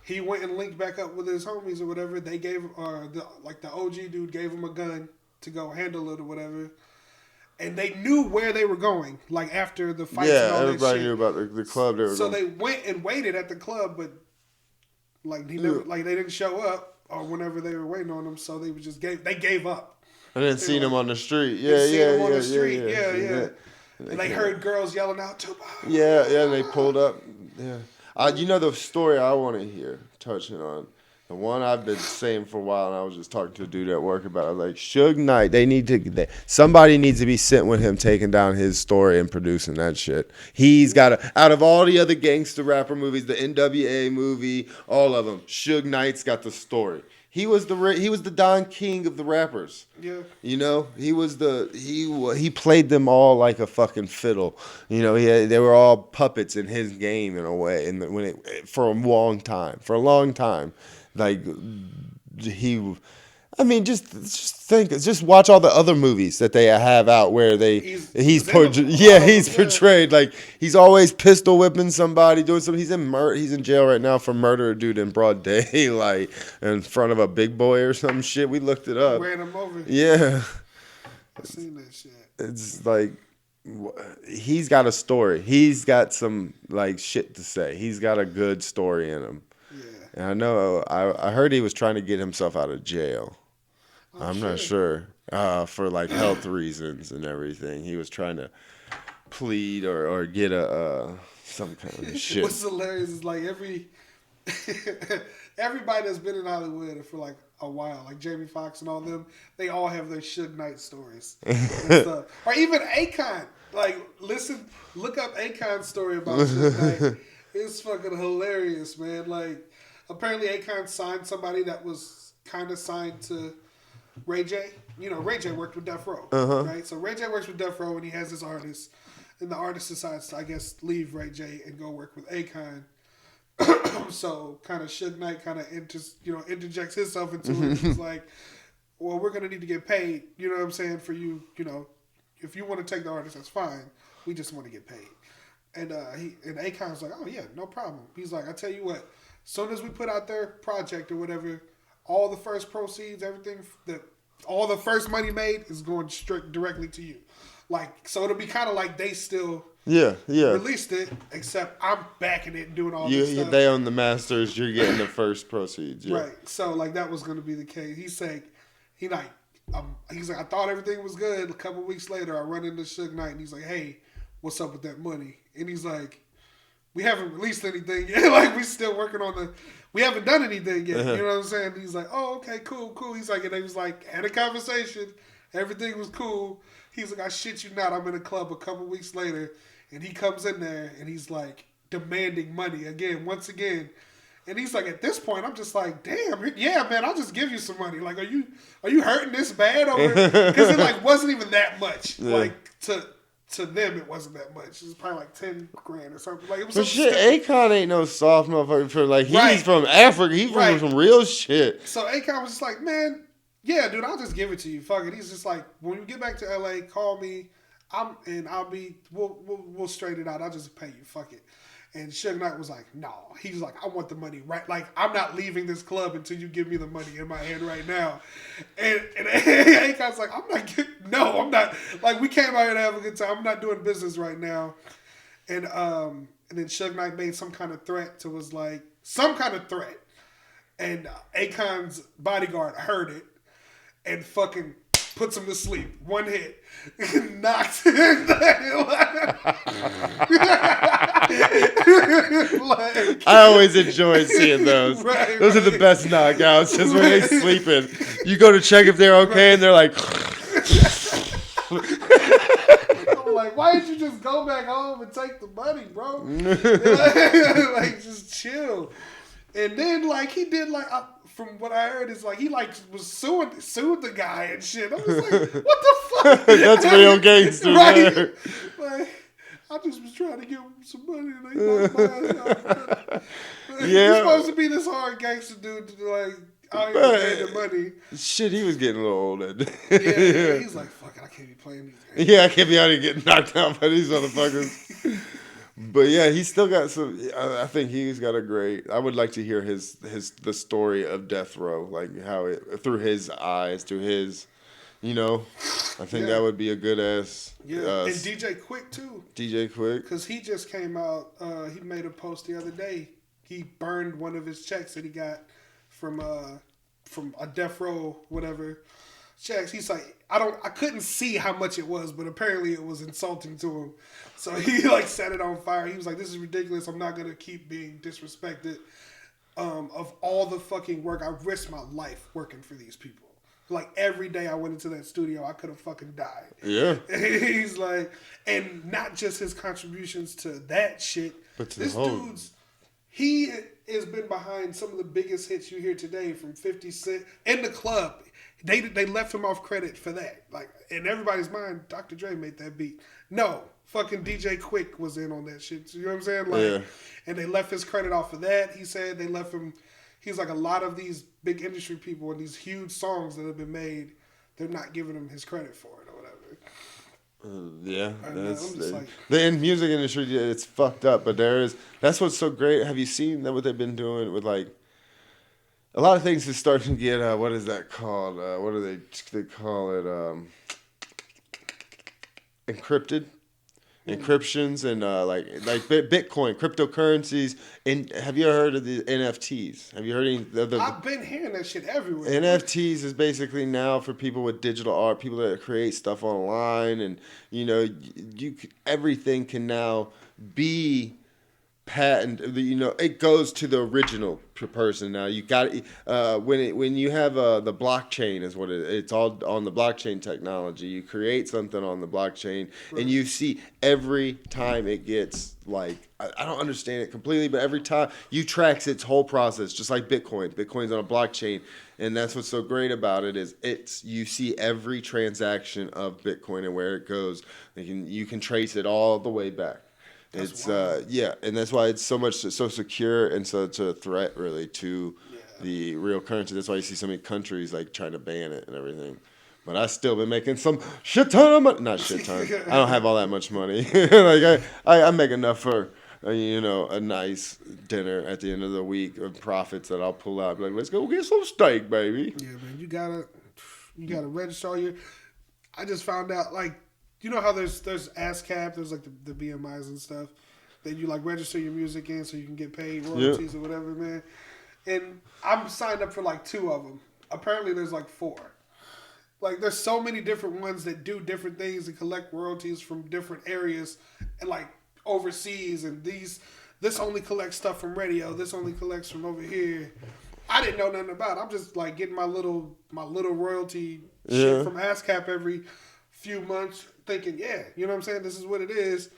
He went and linked back up with his homies or whatever. They gave the OG dude gave him a gun to go handle it or whatever. And they knew where they were going, after the fight. Yeah, and all everybody knew about the club they were going. So they went and waited at the club, but they didn't show up, or whenever they were waiting on him, so they gave up. And then seen him on the street. Yeah. And they heard girls yelling out, Tupac. Yeah, and they pulled up. Yeah. The story I want to hear, touching on. The one I've been saying for a while, and I was just talking to a dude at work about it. Suge Knight, somebody needs to be sitting with him taking down his story and producing that shit. He's got out of all the other gangster rapper movies, the NWA movie, all of them, Suge Knight's got the story. He was the Don King of the rappers. Yeah. He played them all like a fucking fiddle. They were all puppets in his game in a way, and for a long time. Just watch all the other movies that they have out where he's portrayed he's always pistol whipping somebody, doing something. He's in jail right now for murder a dude in broad daylight in front of a big boy or some shit. We looked it up. Ran him over. Yeah, I seen that shit. It's he's got a story. He's got some shit to say. He's got a good story in him. And I know I heard he was trying to get himself out of jail. I'm not sure for health reasons and everything. He was trying to plead or get some kind of shit. What's hilarious is everybody that's been in Hollywood for a while, Jamie Foxx and all them, they all have their Suge Knight stories and stuff. Or even Akon. Look up Akon's story about Suge Knight. It's fucking hilarious, man. Apparently Akon signed somebody that was kind of signed to Ray J. Ray J worked with Death Row, right? So Ray J works with Death Row, and he has this artist. And the artist decides to, I guess, leave Ray J and go work with Akon. So kind of Suge Knight kind of interjects himself into it. He's like, well, we're gonna need to get paid. You know what I'm saying? For you, if you want to take the artist, that's fine. We just want to get paid. And Akon's like, oh yeah, no problem. He's like, I tell you what, as soon as we put out their project or whatever, all the first proceeds, everything all the first money made is going straight directly to you. Like, so it'll be kind of like they still released it, except I'm backing it and doing all this stuff. They own the masters, you're getting the first proceeds. Yeah. Right. So like that was going to be the case. He's like, I thought everything was good. A couple weeks later, I run into Suge Knight and he's like, hey, what's up with that money? And he's like, we haven't released anything yet. Like, we still working on we haven't done anything yet. You know what I'm saying? And he's like, oh, okay, cool. He's like, and they was like, had a conversation. Everything was cool. He's like, I shit you not. I'm in a club a couple weeks later. And he comes in there and he's like demanding money once again. And he's like, at this point, I'm just like, damn, yeah, man, I'll just give you some money. Like, are you hurting this bad over? Because it like wasn't even that much. Yeah. Like to them, it wasn't that much. It was probably like $10,000 or something. Like it was. But shit, Akon ain't no soft motherfucker. For like he's from Africa. He's from some real shit. So Akon was just like, man, yeah, dude, I'll just give it to you. Fuck it. He's just like, when you get back to LA, call me. We'll straighten it out. I'll just pay you. Fuck it. And Suge Knight was like, no. He was like, I want the money right. Like, I'm not leaving this club until you give me the money in my hand right now. And Akon's like, I'm not. Like, we came out here to have a good time. I'm not doing business right now. And then Suge Knight made some kind of threat And Akon's bodyguard heard it and fucking puts him to sleep. One hit. Knocks him. I always enjoy seeing those. Those are the best knockouts, just when they're sleeping. You go to check if they're okay, and they're like... I'm like, why didn't you just go back home and take the money, bro? Like, just chill. And then, like, he did, like... from what I heard, is like he like was sued the guy and shit. I was like, what the fuck? That's real gangster, right? There. Like, I just was trying to give him some money and they knocked my ass out. Yeah. You're supposed to be this hard gangster dude to like out here paying the money. Shit, he was getting a little old. Yeah, he's like, fuck it, I can't be playing these games. Yeah, I can't be out here getting knocked out by these motherfuckers. But yeah, he's still got some. I think he's got a great. I would like to hear the story of Death Row, like how it through his eyes, through his, I think that would be a good ass. Yeah, and DJ Quick too. DJ Quick, because he just came out. He made a post the other day. He burned one of his checks that he got from a Death Row whatever checks. He's like, I couldn't see how much it was, but apparently it was insulting to him. So he like set it on fire. He was like, this is ridiculous. I'm not going to keep being disrespected. Of all the fucking work, I risked my life working for these people. Like every day I went into that studio, I could have fucking died. Yeah. He's like, and not just his contributions to that shit, but to this dude's, he has been behind some of the biggest hits you hear today from 50 Cent in the club. They left him off credit for that. Like, in everybody's mind, Dr. Dre made that beat. No, fucking DJ Quick was in on that shit. You know what I'm saying? Like, yeah. And they left his credit off of that. He said they left him. He's like, a lot of these big industry people and these huge songs that have been made, they're not giving him his credit for it or whatever. Yeah, the music industry, it's fucked up. But that's what's so great. Have you seen what they've been doing with like? A lot of things is starting to get, what is that called? What do they call it? Encrypted. Encryptions and like Bitcoin, cryptocurrencies. And have you ever heard of the NFTs? Have you heard any? I've been hearing that shit everywhere. NFTs is basically now for people with digital art, people that create stuff online, and everything can now be patent, it goes to the original person. Now you got when you have the blockchain is what it's all on the blockchain technology. You create something on the blockchain, and you see every time it gets like I don't understand it completely, but every time you tracks its whole process, just like Bitcoin. Bitcoin's on a blockchain, and that's what's so great about it is you see every transaction of Bitcoin and where it goes. You can trace it all the way back. It's and that's why it's so secure and such a threat really to the real currency. That's why you see so many countries like trying to ban it and everything. But I still been making some shit ton of money. Not shit ton. I don't have all that much money. Like I make enough for a nice dinner at the end of the week of profits that I'll pull out. Like, let's go get some steak, baby. Yeah, man, you gotta register all your. I just found out like. You know how there's ASCAP, there's like the BMIs and stuff that you like register your music in so you can get paid royalties or whatever, man. And I'm signed up for like 2 of them. Apparently there's like 4. Like there's so many different ones that do different things and collect royalties from different areas and like overseas. And this only collects stuff from radio. This only collects from over here. I didn't know nothing about it. I'm just like getting my little royalty shit from ASCAP every few months. Thinking, you know what I'm saying? This is what it is.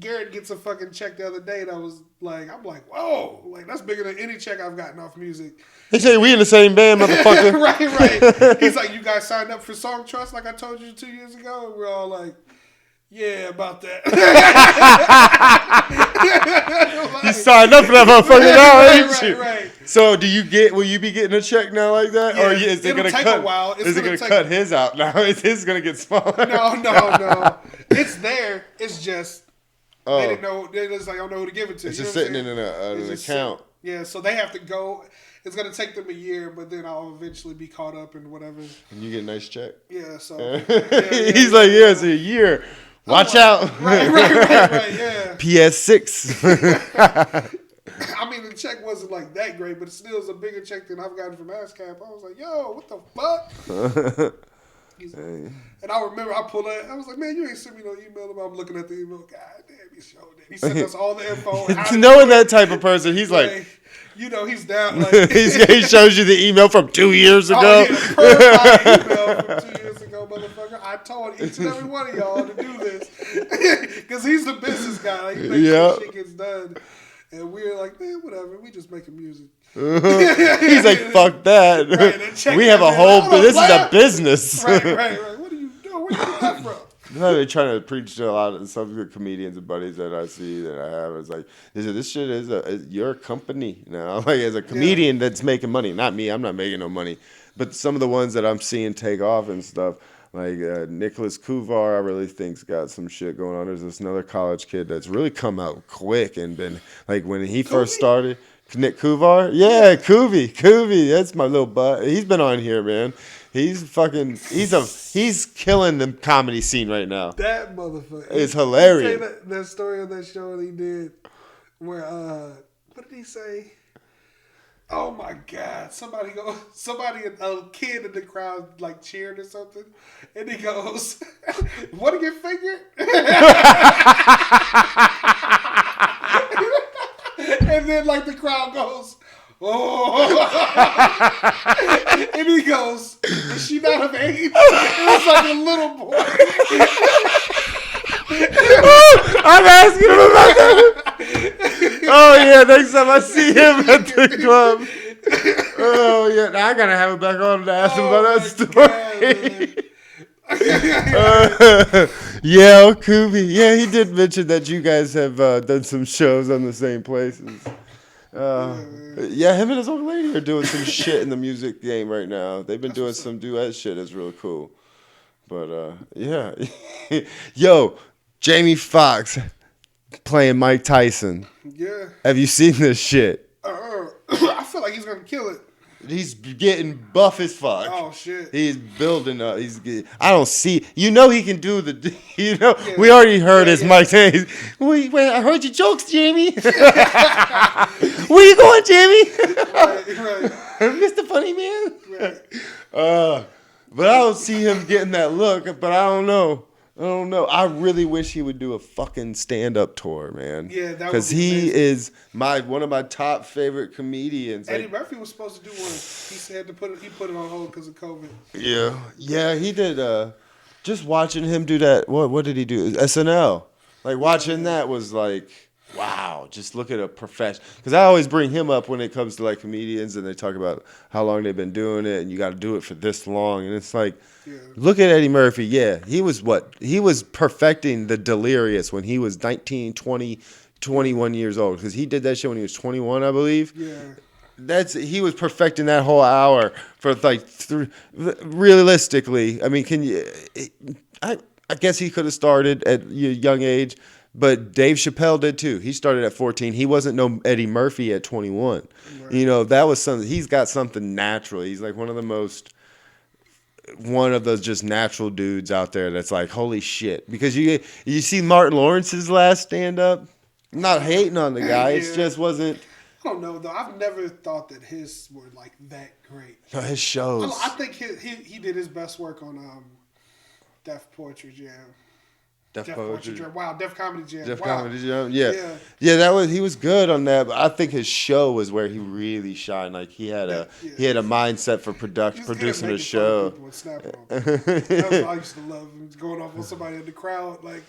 Garrett gets a fucking check the other day that was like, I'm like, whoa, like that's bigger than any check I've gotten off music. He said we in the same band, motherfucker. Right. He's like, you guys signed up for Song Trust like I told you 2 years ago? And we're all like, yeah, about that. You signed up for that motherfucker now, ain't you? Right. So will you be getting a check now like that? Or is it going to cut? A while. Is it going to cut his out now? Is his going to get smaller? No. It's there. It's just they didn't know. They just like, I don't know who to give it to. It's just sitting in an account. So they have to go. It's going to take them a year, but then I'll eventually be caught up in whatever. And you get a nice check. Yeah. So he's like, it's a year. Watch out. Right, yeah. PS6. I mean, the check wasn't like that great, but it still is a bigger check than I've gotten from ASCAP. I was like, yo, what the fuck? And I remember I pulled it. I was like, man, you ain't sent me no email about. I'm looking at the email. God damn, he showed it. He sent us all the info. Knowing that type of person, he's like he's down. Like, he shows you the email from 2 years ago. Oh, yeah, email from 2 years ago, motherfucker. I told each and every one of y'all to do this because he's the business guy. Like, he makes sure shit gets done. And we're like, man, whatever. We just making music. He's like, fuck that. Right, we have a whole. This is a business. Right. What are you doing? Where you get that from? They're trying to preach to a lot of some good comedians and buddies that I see that I have. It's like, this shit is your company now. Like as a comedian that's making money, not me. I'm not making no money, but some of the ones that I'm seeing take off and stuff. Like Nicholas Kuvar, I really think's got some shit going on. There's this another college kid that's really come out quick and been like when he first started. Nick Kuvar, yeah, Kuvy, that's my little butt. He's been on here, man. He's killing the comedy scene right now. That motherfucker, it's hilarious. That story of that show that he did, where what did he say? Oh my God! A kid in the crowd like cheered or something, and he goes, "Want to get fingered?" And then like the crowd goes, "Oh!" And he goes, "Is she not of age?" It was like a little boy. I'm asking him about that. Oh yeah, next time I see him at the club. Oh yeah, now I gotta have him back on to ask him about that story. Yeah, Kubi. Yeah, he did mention that you guys have done some shows on the same places. Yeah, him and his old lady are doing some shit in the music game right now. They've been doing some duet shit. It's really cool. But yeah, yo, Jamie Foxx playing Mike Tyson. Yeah. Have you seen this shit? I feel like he's gonna kill it. He's getting buff as fuck. Oh shit. He's building up. I don't see. You know he can do the. You know we already heard his Mike saying. Wait, I heard your jokes, Jamie. Where you going, Jamie? Right. Mr. Funny Man. Right. But I don't see him getting that look. But I don't know. I don't know. I really wish he would do a fucking stand-up tour, man. Yeah, that would because be he amazing. is one of my top favorite comedians. Eddie Like, Murphy was supposed to do one. He said he put it on hold because of COVID. yeah, he did. Just watching him do that. What did he do? SNL. Like watching that was like, wow. Just look at a profession. Because I always bring him up when it comes to like comedians, and they talk about how long they've been doing it, and you got to do it for this long, and it's like. Yeah. Look at Eddie Murphy. Yeah, he was perfecting the Delirious when he was 19, 20, 21 years old. Because he did that shit when he was 21, I believe. Yeah. He was perfecting that whole hour for like realistically. I mean, I guess he could have started at a young age, but Dave Chappelle did too. He started at 14. He wasn't no Eddie Murphy at 21. Right. You know, that was something. He's got something natural. He's like one of those just natural dudes out there that's like, holy shit. Because you see Martin Lawrence's last stand-up? I'm not hating on the guy. Yeah. It just wasn't... I don't know, though. I've never thought that his were, like, that great. No, his shows. I think he did his best work on Def Poetry Jam. Def Poetry Jam. Wow, Def Comedy Jam. Def wow. Comedy Jam. Yeah. He was good on that, but I think his show was where he really shined. Like he had a mindset for producing a show. That's what I used to love. Going off on somebody in the crowd, like.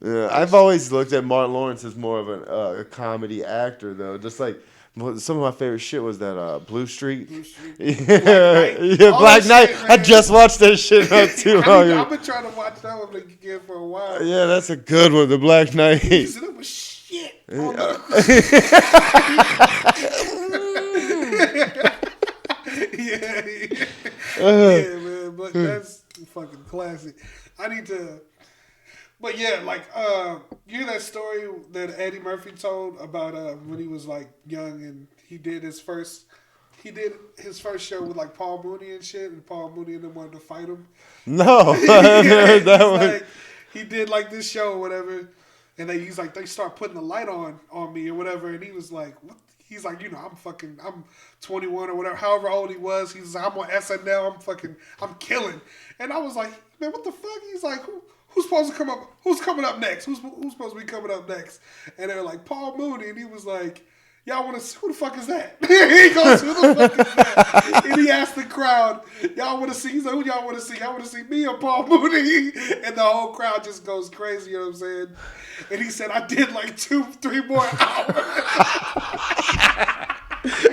Yeah, I've always looked at Martin Lawrence as more of a comedy actor, though. Just like some of my favorite shit was that Blue Street. Black Knight. I just watched that shit not too long ago. I've been trying to watch that one again for a while. Yeah, that's a good one, The Black Knight. That was shit. Yeah, man, but that's fucking classic. I need to. But yeah, like you hear that story that Eddie Murphy told about when he was like young and he did his first show with like Paul Mooney and shit, and Paul Mooney and them wanted to fight him. No, I've heard that one. Like, he did like this show or whatever, and he's like they start putting the light on me or whatever, and he was like, what? He's like, you know, I'm 21 or whatever, however old he was. He's like, I'm on SNL, I'm killing, and I was like, man, what the fuck? He's like, who's supposed to come up? Who's coming up next? Who's supposed to be coming up next? And they were like, Paul Mooney. And he was like, y'all want to see, who the fuck is that? He goes, who the fuck is that? And he asked the crowd, y'all want to see? He's like, who y'all want to see? Y'all want to see me or Paul Mooney? And the whole crowd just goes crazy, you know what I'm saying? And he said, I did like 2-3 more hours.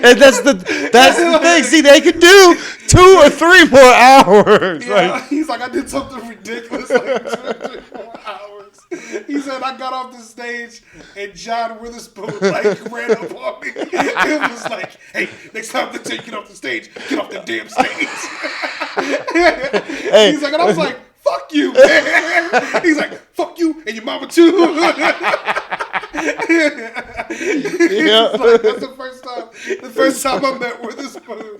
And that's the thing. See, they could do 2 or 3 more hours. Yeah, like, he's like, I did something ridiculous, like 2 or 3 more hours. He said, I got off the stage and John Witherspoon like ran up on me. It was like, hey, next time they tell you get off the stage, get off the damn stage. He's like, and I was like, fuck you, man. He's like, fuck you and your mama too. Like, that's the first time I met Witherspoon.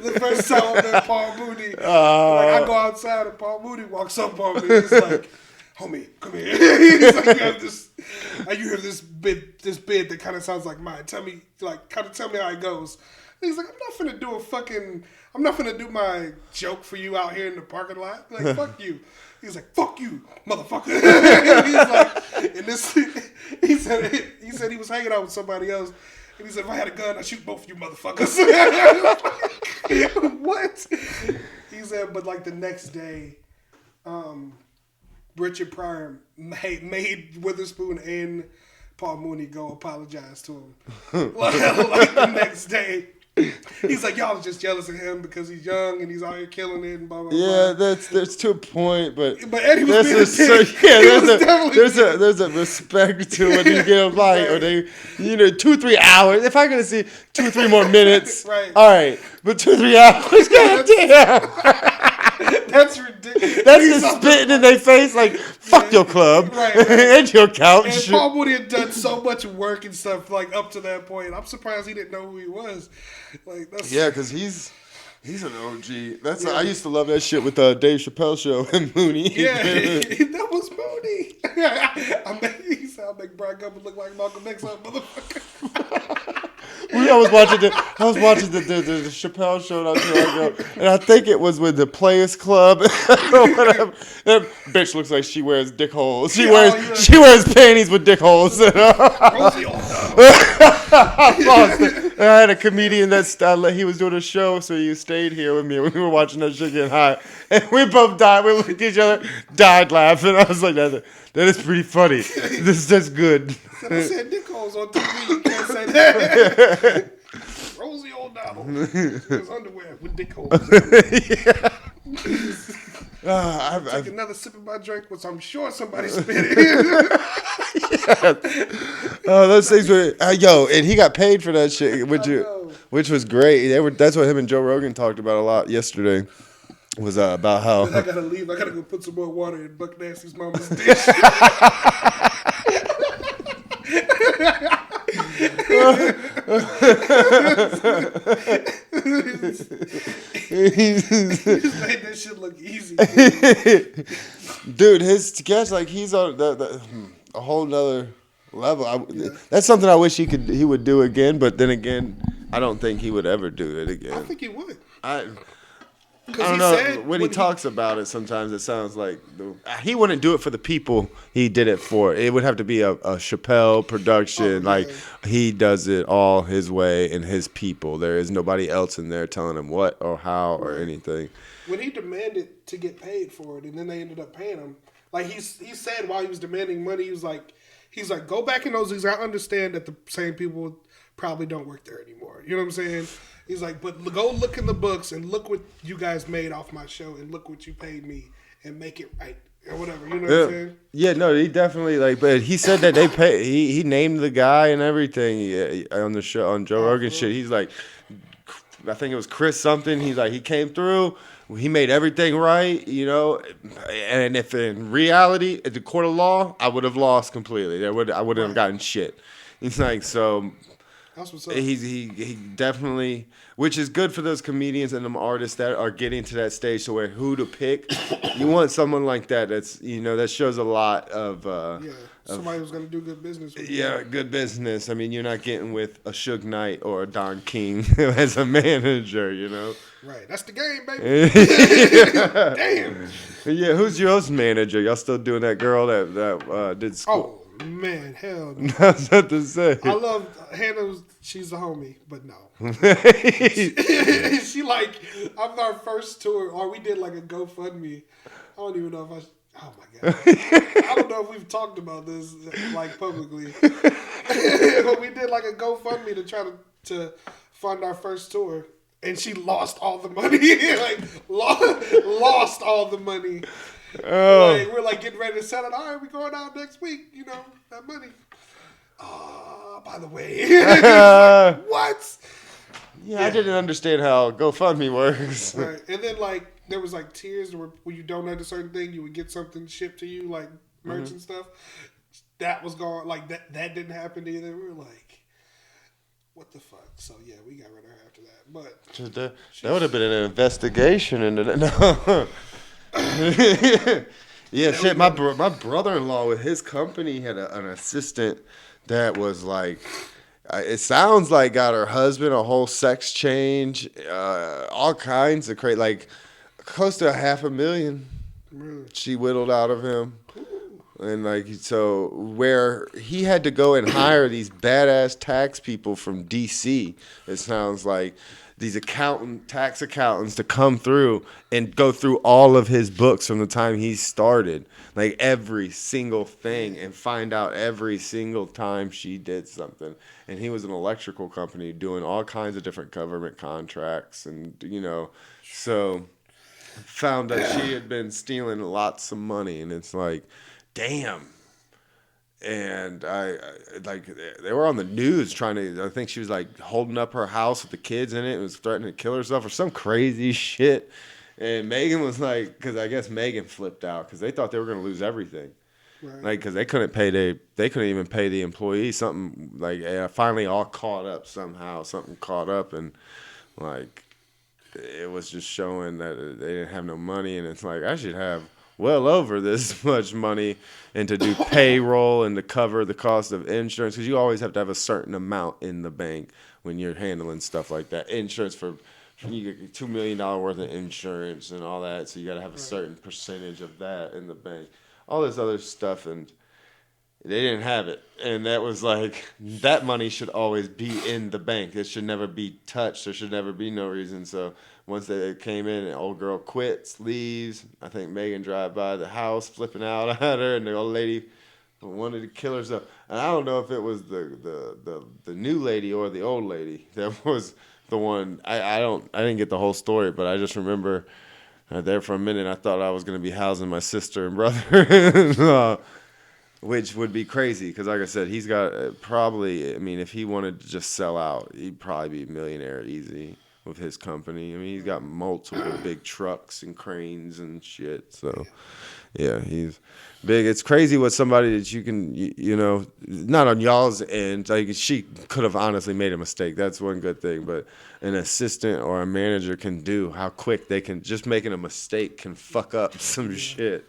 The first time I met Paul Mooney. Like, I go outside and Paul Mooney walks up on me. He's like, homie, come here. He's like, you have this bit that kind of sounds like mine. Tell me how it goes. And he's like, I'm not finna do my joke for you out here in the parking lot. Like, fuck you. He's like, fuck you, motherfucker. He's like, and this, he said he was hanging out with somebody else. And he said, if I had a gun, I'd shoot both of you motherfuckers. What? He said, but like the next day, Richard Pryor made Witherspoon and Paul Mooney go apologize to him. like the next day. He's like, y'all are just jealous of him because he's young and he's out here killing it and blah blah blah. Yeah, that's to a point, but Eddie was being a dick. There's a respect to when you get a light or they 2-3 hours. If I'm gonna see 2-3 more minutes, right? All right, but 2-3 hours, goddamn. That's ridiculous. That's just spitting in their face like, fuck your club and your couch. And Paul Mooney had done so much work and stuff like up to that point. I'm surprised he didn't know who he was. Like because he's an OG. I used to love that shit with Dave Chappelle show and Mooney. Yeah, that was Mooney. said, "I'll make Brian Gumble look like Malcolm X, motherfucker." I was watching the Chappelle show not too long ago, and I think it was with the Players Club or whatever. That bitch looks like she wears dick holes. She wears panties with dick holes. Rosie I lost it. And I had a comedian he was doing a show, so he stayed here with me. We were watching that shit get high, and we both died. We looked at each other, died laughing. I was like, that is pretty funny. That's good. I said dick holes on TV. You can't say that. Rosie O'Donnell. His underwear with dick holes. Take another sip of my drink, which I'm sure somebody spit it. Those things were and he got paid for that shit, which was great. That's what him and Joe Rogan talked about a lot yesterday. Was about how I gotta leave. I gotta go put some more water in Buck Nasty's mama's dish. He just made that shit look easy. Dude, his sketch, like, he's on a whole nother level. That's something I wish he would do again, but then again, I don't think he would ever do it again. I think he would. I don't know. When he talks about it, sometimes it sounds like he wouldn't do it for the people he did it for. It would have to be a Chappelle production. He does it all his way and his people. There is nobody else in there telling him what or how or anything. When he demanded to get paid for it, and then they ended up paying him, like he said while he was demanding money, he was like, go back in those. I understand that the same people probably don't work there anymore. You know what I'm saying? He's like, but go look in the books and look what you guys made off my show and look what you paid me and make it right or whatever. You know what I'm saying? Yeah, no, he definitely but he said that they pay. He named the guy and everything on the show on Joe Rogan shit. He's like, I think it was Chris something. He's like, he came through. He made everything right, and if in reality, at the court of law, I would have lost completely. I wouldn't have gotten shit. He's like, so. That's what's up. He definitely, which is good for those comedians and them artists that are getting to that stage to where who to pick. You want someone like that that shows a lot of somebody who's gonna do good business with you. Yeah, good business. I mean, you're not getting with a Suge Knight or a Don King as a manager, Right, that's the game, baby. Damn. Yeah, who's your manager? Y'all still doing that girl that did school? Oh man, hell no. That's what to say. I love Hannah. She's a homie, but no. She I'm our first tour, or we did like a GoFundMe. I don't even know if oh my God. I don't know if we've talked about this like publicly. But we did like a GoFundMe to try to fund our first tour. And she lost all the money. Lost all the money. Oh. We're getting ready to sell it. All right, we're going out next week. That money. By the way. What? Yeah, I didn't understand how GoFundMe works. Right. And then there was tiers where you donate a certain thing, you would get something shipped to you, like merch and stuff. That was gone. That didn't happen either. We were like, what the fuck? So yeah, we got rid of her after that. But that would have been an investigation into that. No. Yeah, shit. My brother-in-law with his company had an assistant that was it sounds like got her husband a whole sex change, all kinds of crazy, close to $500,000. Really? She whittled out of him. And so where he had to go and hire these badass tax people from DC, it sounds like these tax accountants to come through and go through all of his books from the time he started, every single thing, and find out every single time she did something. And he was an electrical company doing all kinds of different government contracts, and so found that she had been stealing lots of money, and it's damn. And they were on the news I think she was holding up her house with the kids in it and was threatening to kill herself or some crazy shit. And Megan was because I guess Megan flipped out because they thought they were going to lose everything. Right. Because they couldn't even pay the employees. Something finally all caught up somehow. Something caught up, and it was just showing that they didn't have no money. And it's I should have well over this much money, and to do payroll and to cover the cost of insurance, because you always have to have a certain amount in the bank when you're handling stuff like that. Insurance for you get $2 million worth of insurance and all that, so you got to have a certain percentage of that in the bank. All this other stuff, and they didn't have it. And that was like, that money should always be in the bank. It should never be touched. There should never be no reason. So once they came in, and old girl quits, leaves. I think Megan drive by the house, flipping out at her, and the old lady wanted to kill herself. And I don't know if it was the new lady or the old lady that was the one. I didn't get the whole story, but I just remember there for a minute I thought I was going to be housing my sister and brother. Which would be crazy because, like I said, he's got probably, I mean, if he wanted to just sell out, he'd probably be a millionaire easy with his company. I mean, he's got multiple big trucks and cranes and shit. So, yeah, he's big. It's crazy what somebody that you can, you know, not on y'all's end. Like, she could have honestly made a mistake. That's one good thing. But an assistant or a manager can do, how quick they can, just making a mistake can fuck up some shit.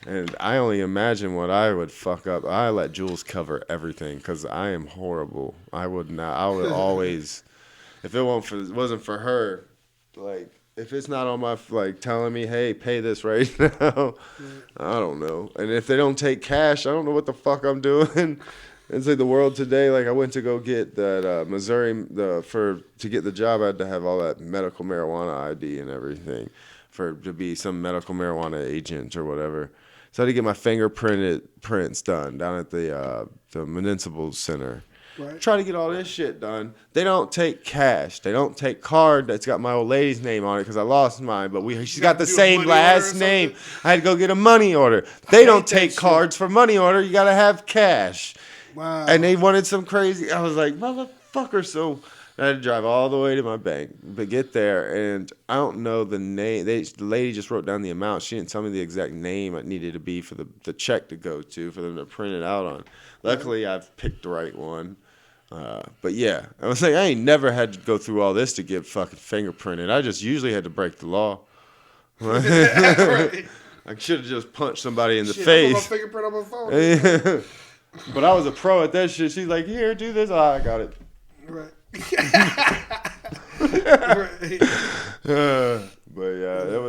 And I only imagine what I would fuck up. I let Jules cover everything because I am horrible. I would not. I would always, if it wasn't for her, like if it's not on my like telling me, hey, pay this right now, I don't know. And if they don't take cash, I don't know what the fuck I'm doing. It's like the world today. Like I went to go get that Missouri to get the job. I had to have all that medical marijuana ID and everything to be some medical marijuana agent or whatever. So I had to get my prints done down at the municipal center. Right. Try to get all this shit done. They don't take cash. They don't take card that's got my old lady's name on it because I lost mine. But she's got the same last name. I had to go get a money order. They don't take cards for money order. You got to have cash. Wow. And they wanted some crazy. I was like, motherfucker. So I had to drive all the way to my bank, but get there, and I don't know the name. The lady just wrote down the amount. She didn't tell me the exact name it needed to be for the check to go to, for them to print it out on. Luckily, I've picked the right one. But yeah, I was like, I ain't never had to go through all this to get fucking fingerprinted. I just usually had to break the law. Right. I should have just punched somebody in the face. I put my fingerprint on my phone. But I was a pro at that shit. She's like, here, do this. I got it. Right. But yeah, it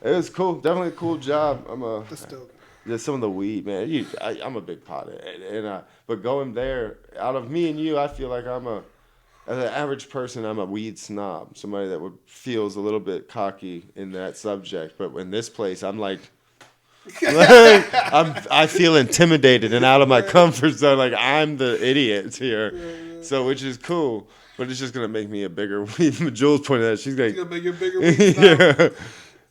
was cool. Definitely a cool job. That's dope. There's some of the weed, man. I'm a big pothead, but going there, out of me and you, I feel like as an average person, I'm a weed snob. Somebody that feels a little bit cocky in that subject. But in this place, I'm like I feel intimidated and out of my comfort zone. Like I'm the idiot here, so which is cool. But it's just gonna make me a bigger weed. Jules pointed out, she's gonna make you a bigger weed. Yeah.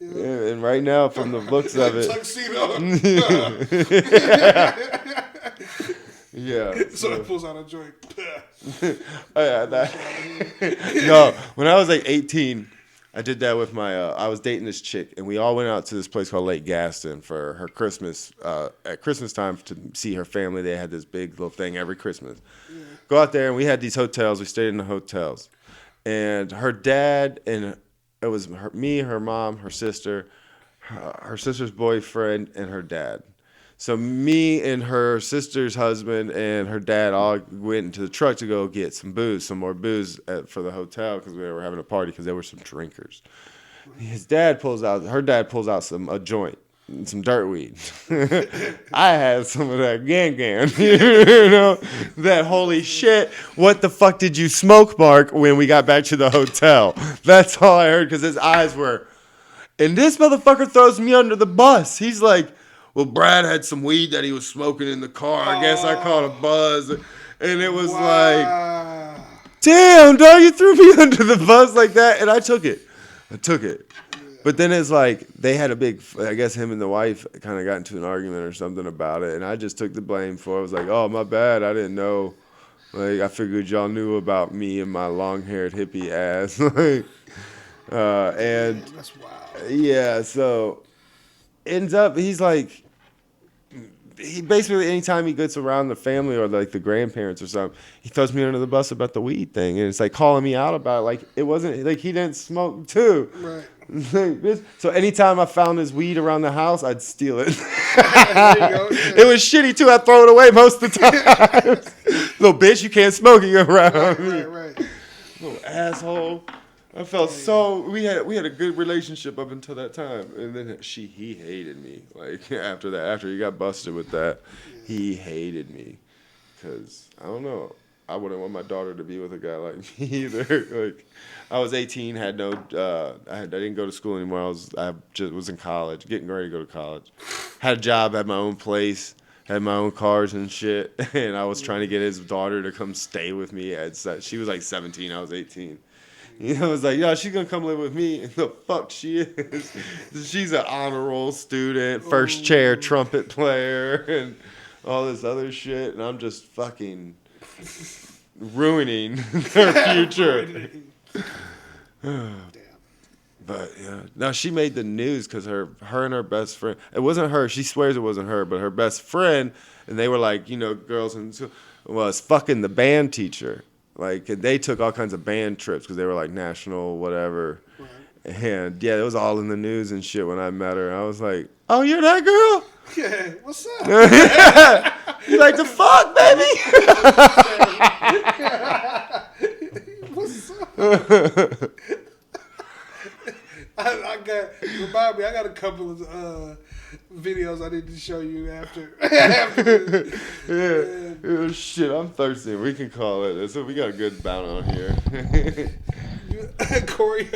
Yeah, and right now, from the looks of it, tuxedo. Yeah. So it pulls out a joint. Oh, yeah, no, when I was like 18, I did that with my. I was dating this chick, and we all went out to this place called Lake Gaston for her Christmas. At Christmas time to see her family, they had this big little thing every Christmas. Yeah. Go out there, and we had these hotels. We stayed in the hotels, and her dad and it was me, her mom, her sister, her sister's boyfriend, and her dad. So me and her sister's husband and her dad all went into the truck to go get some more booze for the hotel because we were having a party because there were some drinkers. Her dad pulls out a joint, some dirt weed. I had some of that gan, you know, that holy shit. What the fuck did you smoke, Mark, when we got back to the hotel? That's all I heard because his eyes were. And this motherfucker throws me under the bus. He's like, well, Brad had some weed that he was smoking in the car. I guess I caught a buzz. And it was like, damn, dog, you threw me under the bus like that. And I took it. But then it's like they had a big, I guess him and the wife kind of got into an argument or something about it. And I just took the blame for it. I was like, oh, my bad. I didn't know. Like, I figured y'all knew about me and my long-haired hippie ass. And that's wild. Yeah, so ends up, he's like, he basically, anytime he gets around the family or like the grandparents or something, he throws me under the bus about the weed thing, and it's like calling me out about it. Like it wasn't like he didn't smoke too. Right. So anytime I found his weed around the house, I'd steal it. There you go. Yeah. It was shitty too. I'd throw it away most of the time. Little bitch, you can't smoke it around me. Right. Little asshole. I felt we had a good relationship up until that time, and then he hated me. Like after that, after he got busted with that, he hated me, cause I don't know. I wouldn't want my daughter to be with a guy like me either. Like I was 18, had no, I didn't go to school anymore. I just was in college, getting ready to go to college. Had a job, had my own place. Had my own cars and shit, and I was trying to get his daughter to come stay with me. She was like 17, I was 18. You know, it was like, yeah, she's gonna come live with me. And the fuck she is. She's an honor roll student, first chair trumpet player, and all this other shit. And I'm just fucking ruining her future. But yeah, now she made the news because her and her best friend. It wasn't her. She swears it wasn't her, but her best friend. And they were like, you know, girls in school was fucking the band teacher. Like they took all kinds of band trips because they were like national whatever. Right. And yeah, it was all in the news and shit when I met her. I was like, oh, you're that girl? Yeah. What's up? You like to fuck, baby? What's up? Remind me, I got a couple of videos I need to show you after. Yeah. Shit, I'm thirsty. We can call it. So we got a good bout on here. Corey.